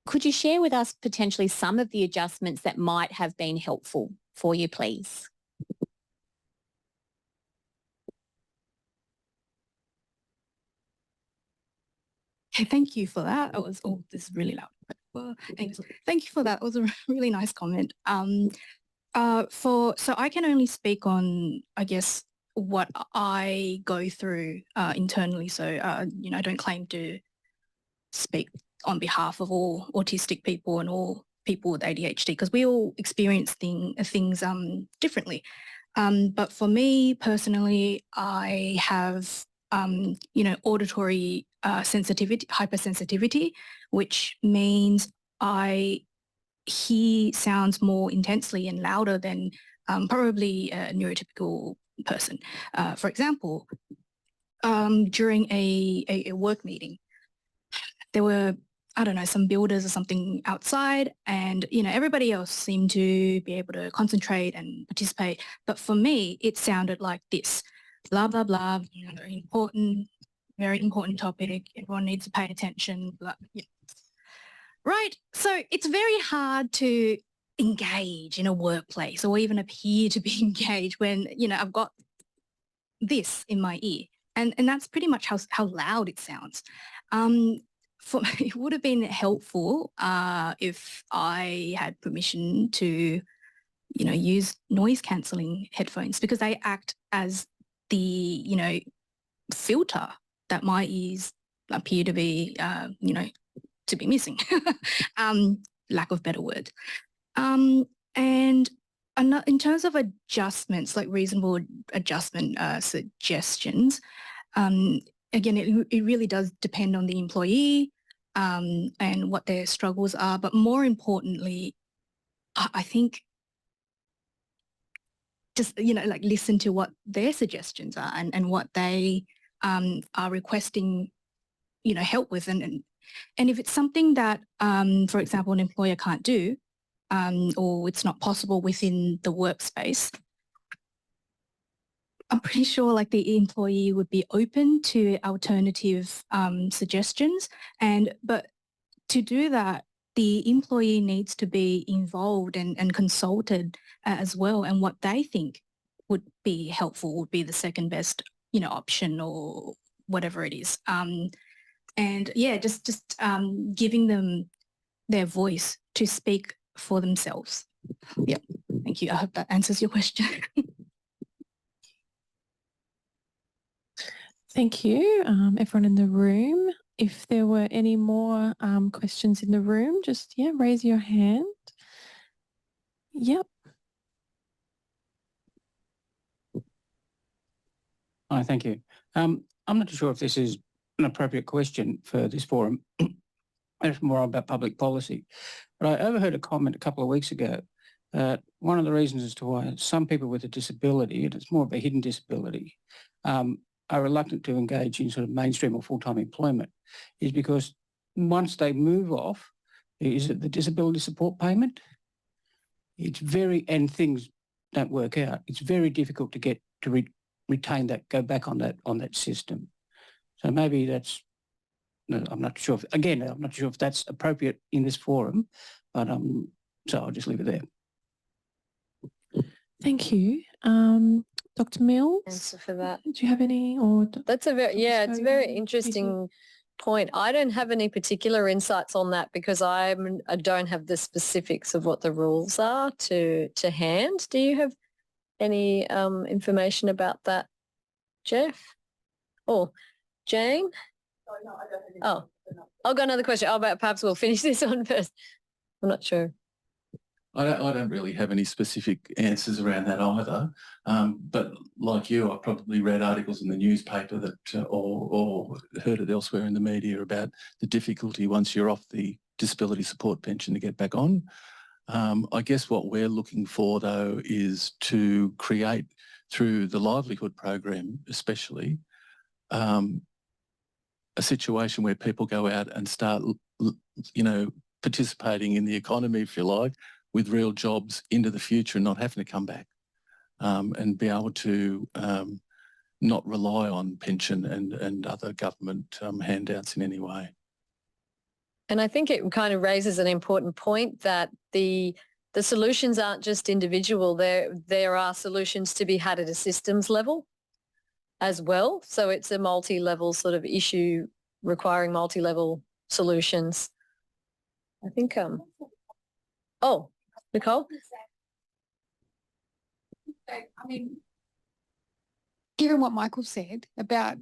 Could you share with us potentially some of the adjustments that might have been helpful for you, please? Okay, thank you for that. This is really loud. Well, thanks. Thank you for that. It was a really nice comment. So I can only speak on, I guess, what I go through internally. So, I don't claim to speak on behalf of all autistic people and all people with ADHD because we all experience things differently. But for me personally, I have, auditory sensitivity, hypersensitivity, which means I hear sounds more intensely and louder than probably a neurotypical person. For example, during a work meeting, there were, I don't know, some builders or something outside and, everybody else seemed to be able to concentrate and participate. But for me, it sounded like this, blah, blah, blah, very important topic. Everyone needs to pay attention. Blah, yeah. Right. So it's very hard to engage in a workplace or even appear to be engaged when, I've got this in my ear. And that's pretty much how loud it sounds. It would have been helpful if I had permission to, use noise cancelling headphones because they act as the, filter that my ears appear to be, to be missing. Lack of better word. And in terms of adjustments, like reasonable adjustment suggestions, again, it really does depend on the employee and what their struggles are. But more importantly, I think just, listen to what their suggestions are and what they are requesting, help with. And if it's something that, for example, an employer can't do or it's not possible within the workspace, I'm pretty sure the employee would be open to alternative suggestions. But to do that, the employee needs to be involved and consulted as well. And what they think would be helpful would be the second best, option or whatever it is. And yeah, just giving them their voice to speak for themselves. Yeah, thank you. I hope that answers your question. Thank you, everyone in the room. If there were any more questions in the room, just, raise your hand. Yep. Hi, thank you. I'm not sure if this is an appropriate question for this forum. It's more about public policy. But I overheard a comment a couple of weeks ago that one of the reasons as to why some people with a disability, and it's more of a hidden disability, are reluctant to engage in sort of mainstream or full-time employment is because once they move off, is it the disability support payment? It's and things don't work out. It's very difficult to get to retain that, go back on that system. So maybe that's, I'm not sure I'm not sure if that's appropriate in this forum, but so I'll just leave it there. Thank you. Dr. Mills? Answer for that. Do you have any? Or That's it's a very interesting point. I don't have any particular insights on that because I don't have the specifics of what the rules are to hand. Do you have any information about that, Jeff? Or Jane? Oh, no, I don't have any. Oh, I've got another question. Perhaps we'll finish this one first. I'm not sure. I don't really have any specific answers around that either. But like you, I've probably read articles in the newspaper that, or heard it elsewhere in the media about the difficulty once you're off the disability support pension to get back on. I guess what we're looking for though is to create through the livelihood program, especially, a situation where people go out and start, participating in the economy, if you like, with real jobs into the future and not having to come back, and be able to not rely on pension and other government handouts in any way. And I think it kind of raises an important point that the solutions aren't just individual. There are solutions to be had at a systems level as well. So it's a multi-level sort of issue requiring multi-level solutions. I think, oh, Nicole? I mean, given what Michael said about,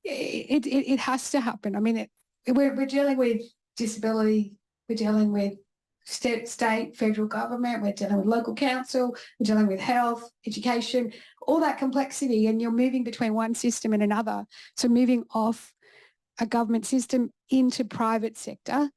it has to happen. I mean, we're dealing with disability, we're dealing with state, federal government, we're dealing with local council, we're dealing with health, education, all that complexity, and you're moving between one system and another. So moving off a government system into private sector,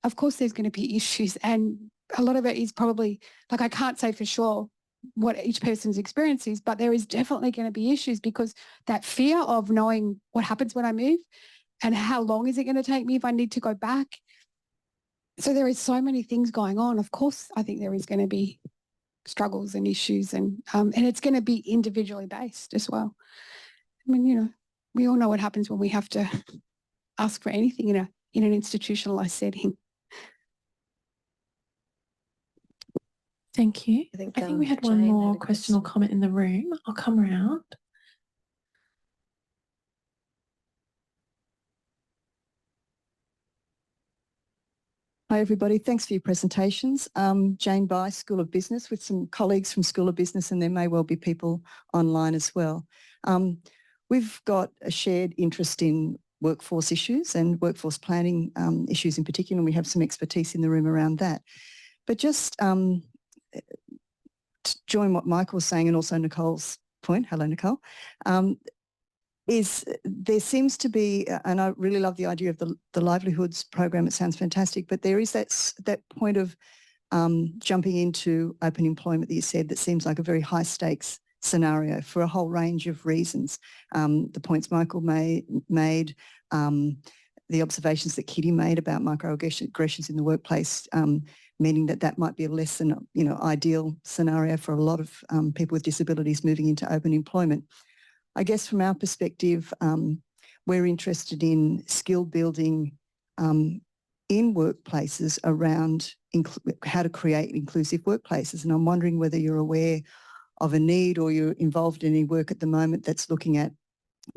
of course there's going to be issues, and a lot of it is probably, like, I can't say for sure what each person's experience is, but there is definitely going to be issues because that fear of knowing what happens when I move and how long is it going to take me if I need to go back. So there is so many things going on. Of course, I think there is going to be struggles and issues, and it's going to be individually based as well. I mean, we all know what happens when we have to ask for anything in an institutionalized setting. Thank you. I think we had one Jane more had a question or comment in the room. I'll come around. Hi everybody, thanks for your presentations. Jane By, School of Business, with some colleagues from School of Business, and there may well be people online as well. We've got a shared interest in workforce issues and workforce planning issues in particular, and we have some expertise in the room around that. But just to join what Michael was saying, and also Nicole's point, hello Nicole, is there seems to be, and I really love the idea of the livelihoods program, it sounds fantastic, but there is that point of jumping into open employment that you said that seems like a very high stakes scenario for a whole range of reasons. The points Michael made, the observations that Kitty made about microaggressions in the workplace, meaning that might be a less than ideal scenario for a lot of people with disabilities moving into open employment. I guess from our perspective, we're interested in skill building in workplaces around how to create inclusive workplaces. And I'm wondering whether you're aware of a need or you're involved in any work at the moment that's looking at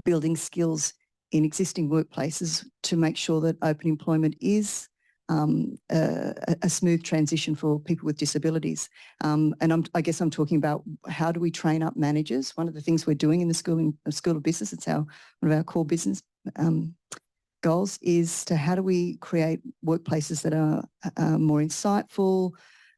building skills in existing workplaces to make sure that open employment is a smooth transition for people with disabilities. And I guess I'm talking about how do we train up managers. One of the things we're doing in the School of Business, it's one of our core business goals, is to how do we create workplaces that are more insightful,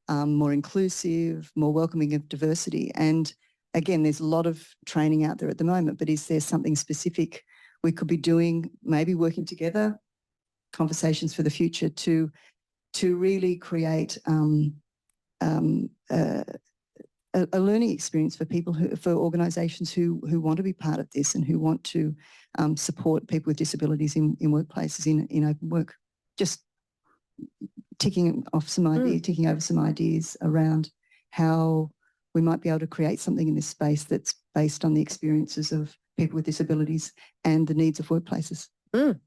more inclusive, more welcoming of diversity. And again, there's a lot of training out there at the moment, but is there something specific we could be doing, maybe working together, conversations for the future to really create a learning experience for people for organisations who want to be part of this and who want to support people with disabilities in workplaces in open work. Just ticking over some ideas around how we might be able to create something in this space that's based on the experiences of people with disabilities and the needs of workplaces. Mm.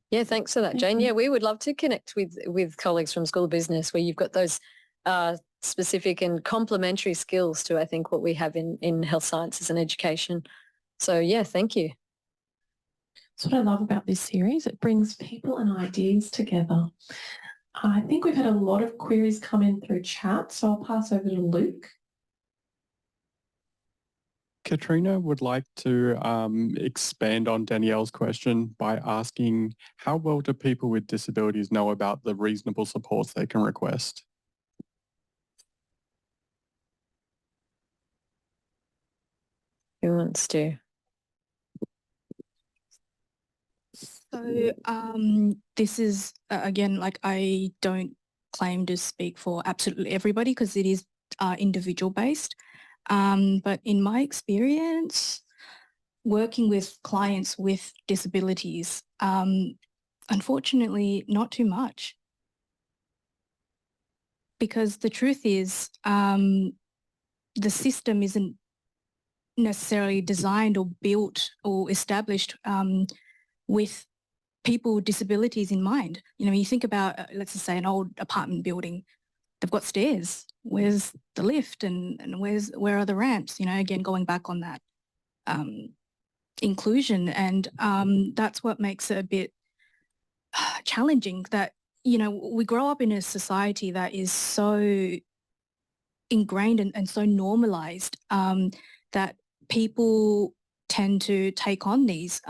Yeah, thanks for that, Jane. Yeah, we would love to connect with colleagues from School of Business where you've got those specific and complementary skills to, I think, what we have in health sciences and education. So, yeah, thank you. That's what I love about this series. It brings people and ideas together. I think we've had a lot of queries come in through chat, so I'll pass over to Luke. Katrina would like to expand on Danielle's question by asking, how well do people with disabilities know about the reasonable supports they can request? Who wants to? So this is, again, like, I don't claim to speak for absolutely everybody because it is individual based. But in my experience, working with clients with disabilities, Unfortunately, not too much. Because the truth is, the system isn't necessarily designed or built or established with people with disabilities in mind. You know, when you think about, let's just say, an old apartment building, they've got stairs. Where's the lift and where are the ramps? You know, again, going back on that inclusion, and that's what makes it a bit challenging. That, you know, we grow up in a society that is so ingrained and so normalized that people tend to take on these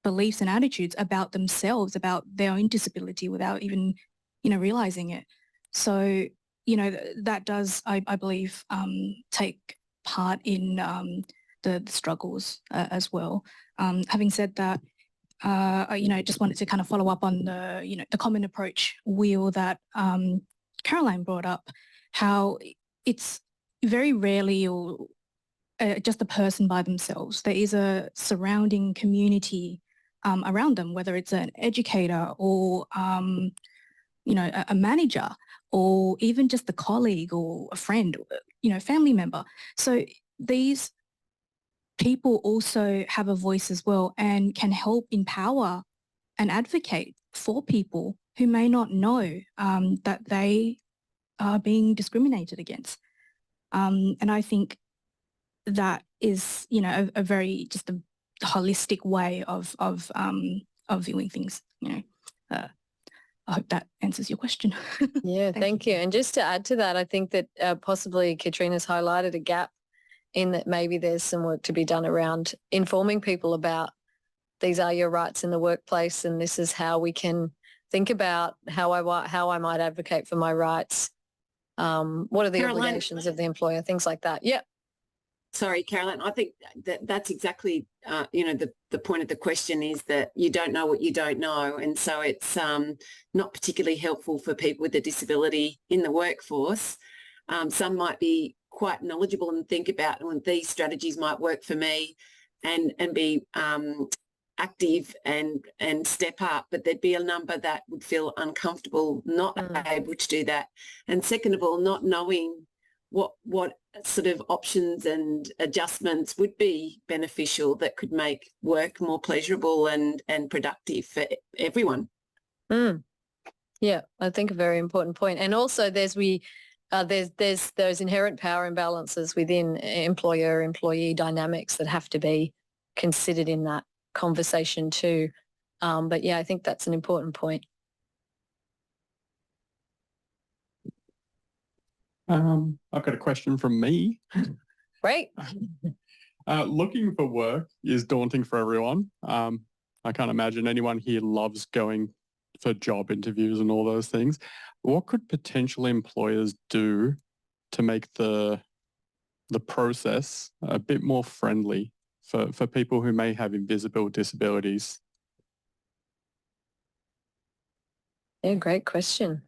beliefs and attitudes about themselves, about their own disability, without even, you know, realizing it. So, you know, that does, I believe, take part in the struggles as well. Having said that, you know, I just wanted to kind of follow up on the, you know, the common approach wheel that Caroline brought up, how it's very rarely or just a person by themselves. There is a surrounding community around them, whether it's an educator or, you know, a manager, or even just a colleague or a friend, you know, family member. So these people also have a voice as well and can help empower and advocate for people who may not know that they are being discriminated against. And I think that is, you know, a very just a holistic way of viewing things. You know, I hope that answers your question. Yeah, thank you. And just to add to that, I think that possibly Katrina's highlighted a gap in that maybe there's some work to be done around informing people about these are your rights in the workplace, and this is how we can think about how I might advocate for my rights. What are the Caroline, obligations of the employer? Things like that. Yeah. Sorry, Caroline, I think that's exactly, you know, the point of the question is that you don't know what you don't know. And so it's not particularly helpful for people with a disability in the workforce. Some might be quite knowledgeable and think about, well, these strategies might work for me, and be active and step up, but there'd be a number that would feel uncomfortable not able to do that. And second of all, not knowing what sort of options and adjustments would be beneficial that could make work more pleasurable and productive for everyone. Yeah, I think a very important point. And also there's those inherent power imbalances within employer-employee dynamics that have to be considered in that conversation too. But yeah, I think that's an important point. I've got a question from me. Great. Looking for work is daunting for everyone. I can't imagine anyone here loves going for job interviews and all those things. What could potential employers do to make the process a bit more friendly for people who may have invisible disabilities? Yeah, great question.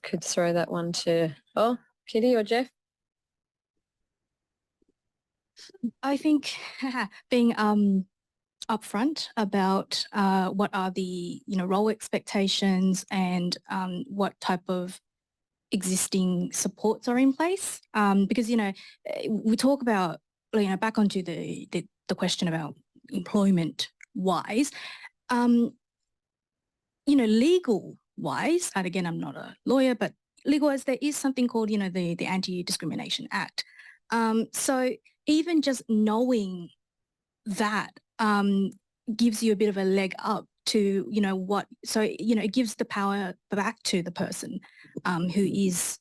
Could throw that one to, Kitty or Jeff? I think being upfront about what are the, you know, role expectations and what type of existing supports are in place, because, you know, we talk about, you know, back onto the question about employment wise, you know, legal wise, and again, I'm not a lawyer, but legal wise, there is something called, you know, the Anti-Discrimination Act. So even just knowing that gives you a bit of a leg up to, you know, so, you know, it gives the power back to the person who is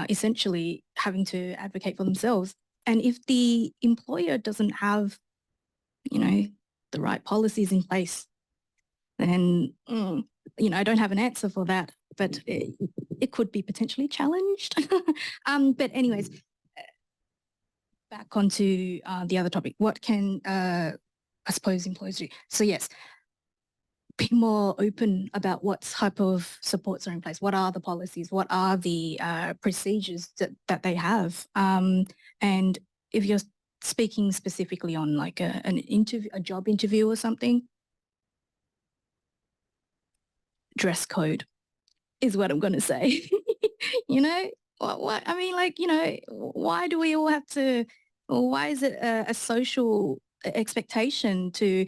essentially having to advocate for themselves. And if the employer doesn't have, you know, the right policies in place, then, you know, I don't have an answer for that, but it could be potentially challenged. But anyways, back onto the other topic. What can, I suppose, employers do? So yes, be more open about what type of supports are in place. What are the policies? What are the procedures that they have? And if you're speaking specifically on like an interview, a job interview or something, dress code is what I'm going to say. You know, what I mean, like, you know, why do we all have to, or why is it a social expectation to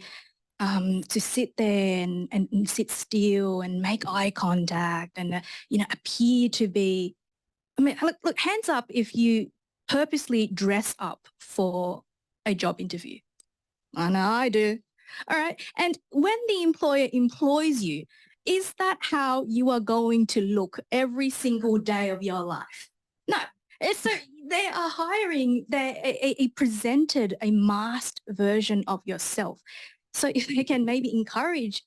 sit there and sit still and make eye contact and, you know, appear to be, I mean, look, hands up if you purposely dress up for a job interview. I know I do. All right. And when the employer employs you, is that how you are going to look every single day of your life? No. So they are hiring a presented, a masked version of yourself. So if they can maybe encourage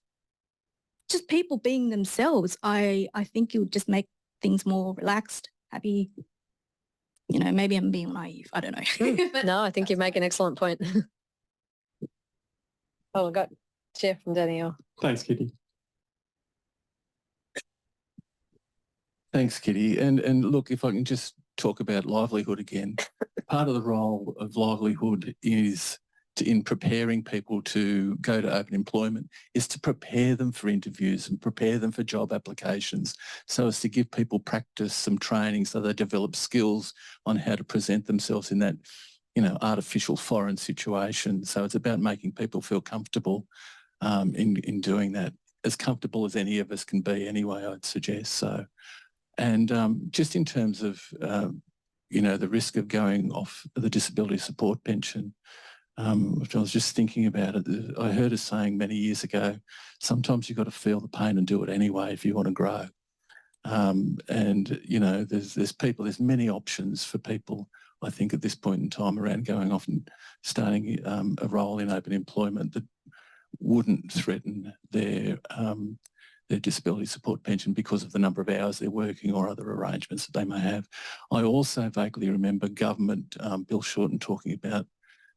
just people being themselves, I think it would just make things more relaxed, happy. You know, maybe I'm being naive. I don't know. But No, I think you make an excellent point. Oh, I got Jeff from Danielle. Thanks, Kitty. Thanks, Kitty. And look, if I can just talk about livelihood again, part of the role of livelihood is in preparing people to go to open employment is to prepare them for interviews and prepare them for job applications, so as to give people practice, some training, so they develop skills on how to present themselves in that, you know, artificial foreign situation. So it's about making people feel comfortable in doing that, as comfortable as any of us can be anyway, I'd suggest. So, and just in terms of, you know, the risk of going off the disability support pension, which I was just thinking about it. I heard a saying many years ago, sometimes you've got to feel the pain and do it anyway if you want to grow. And, you know, there's many options for people, I think, at this point in time around going off and starting a role in open employment that wouldn't threaten their disability support pension because of the number of hours they're working or other arrangements that they may have. I also vaguely remember government, Bill Shorten, talking about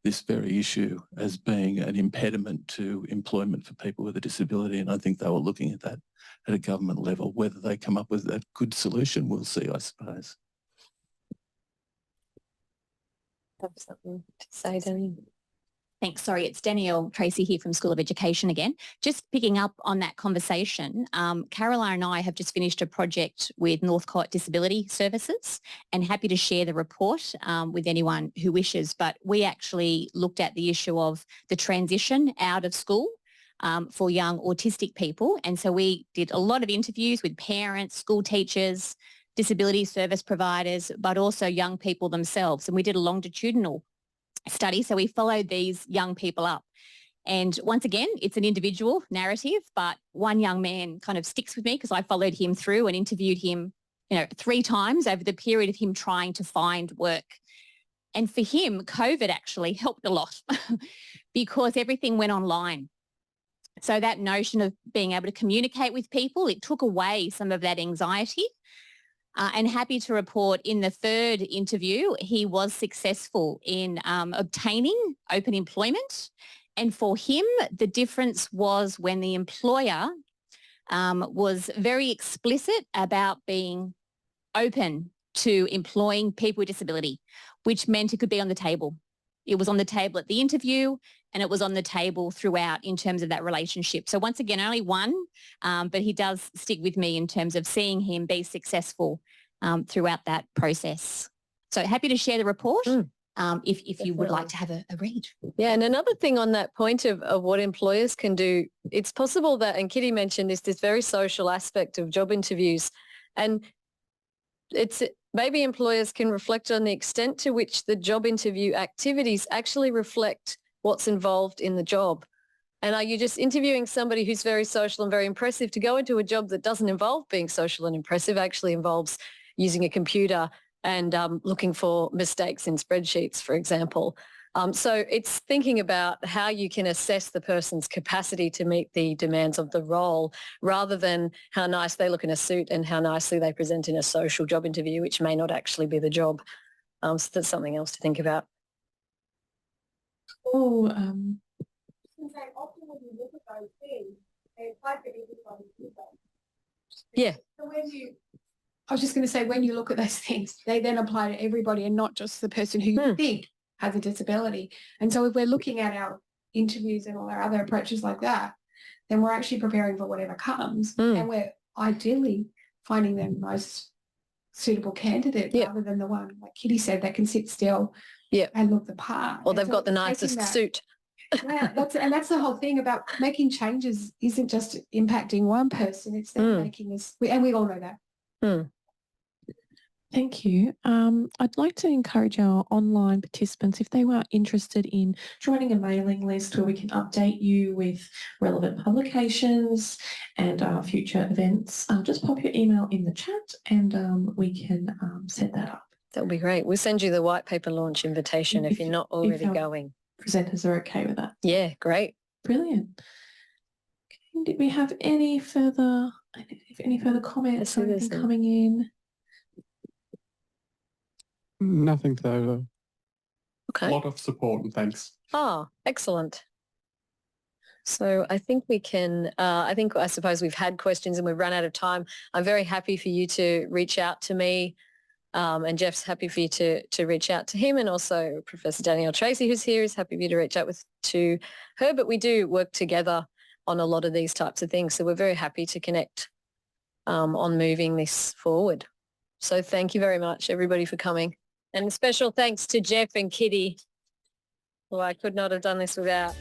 this very issue as being an impediment to employment for people with a disability, and I think they were looking at that at a government level. Whether they come up with a good solution, we'll see, I suppose. Have something to say, Danny? Thanks. Sorry, it's Danielle Tracy here from School of Education again. Just picking up on that conversation, Caroline and I have just finished a project with Northcote Disability Services, and happy to share the report with anyone who wishes. But we actually looked at the issue of the transition out of school for young autistic people. And so we did a lot of interviews with parents, school teachers, disability service providers, but also young people themselves. And we did a longitudinal study. So we followed these young people up. And once again, it's an individual narrative, but one young man kind of sticks with me because I followed him through and interviewed him, 3 times over the period of him trying to find work. And for him, COVID actually helped a lot because everything went online. So that notion of being able to communicate with people, it took away some of that anxiety. And happy to report in the 3rd interview, he was successful in obtaining open employment. And for him, the difference was when the employer was very explicit about being open to employing people with disability, which meant it could be on the table. It was on the table at the interview, and it was on the table throughout in terms of that relationship. So once again, only one, but he does stick with me in terms of seeing him be successful throughout that process. So happy to share the report if you would like to have a read. Yeah, and another thing on that point of what employers can do, it's possible that, and Kitty mentioned this very social aspect of job interviews, and it's maybe employers can reflect on the extent to which the job interview activities actually reflect what's involved in the job. And are you just interviewing somebody who's very social and very impressive to go into a job that doesn't involve being social and impressive, actually involves using a computer and looking for mistakes in spreadsheets, for example. So it's thinking about how you can assess the person's capacity to meet the demands of the role rather than how nice they look in a suit and how nicely they present in a social job interview, which may not actually be the job. So that's something else to think about. Oh, yeah. So I was just going to say, when you look at those things, they then apply to everybody and not just the person who you think has a disability. And so if we're looking at our interviews and all our other approaches like that, then we're actually preparing for whatever comes. And we're ideally finding the most suitable candidate rather than the one, like Kitty said, that can sit still and look the part. Or they've got the nicest suit. Yeah, that's the whole thing about making changes isn't just impacting one person, it's them making us, and we all know that. Thank you. I'd like to encourage our online participants, if they were interested in joining a mailing list where we can update you with relevant publications and future events, just pop your email in the chat and we can set that up. That would be great. We'll send you the white paper launch invitation if you're not already going. Presenters are okay with that. Yeah, great. Brilliant. Okay, did we have any further comments or anything coming in? Nothing though. Okay. A lot of support and thanks. Oh, excellent. So I think we can, I suppose we've had questions and we've run out of time. I'm very happy for you to reach out to me. And Jeff's happy for you to reach out to him, and also Professor Danielle Tracy, who's here, is happy for you to reach out to her. But we do work together on a lot of these types of things. So we're very happy to connect on moving this forward. So thank you very much, everybody, for coming. And a special thanks to Jeff and Kitty, who I could not have done this without.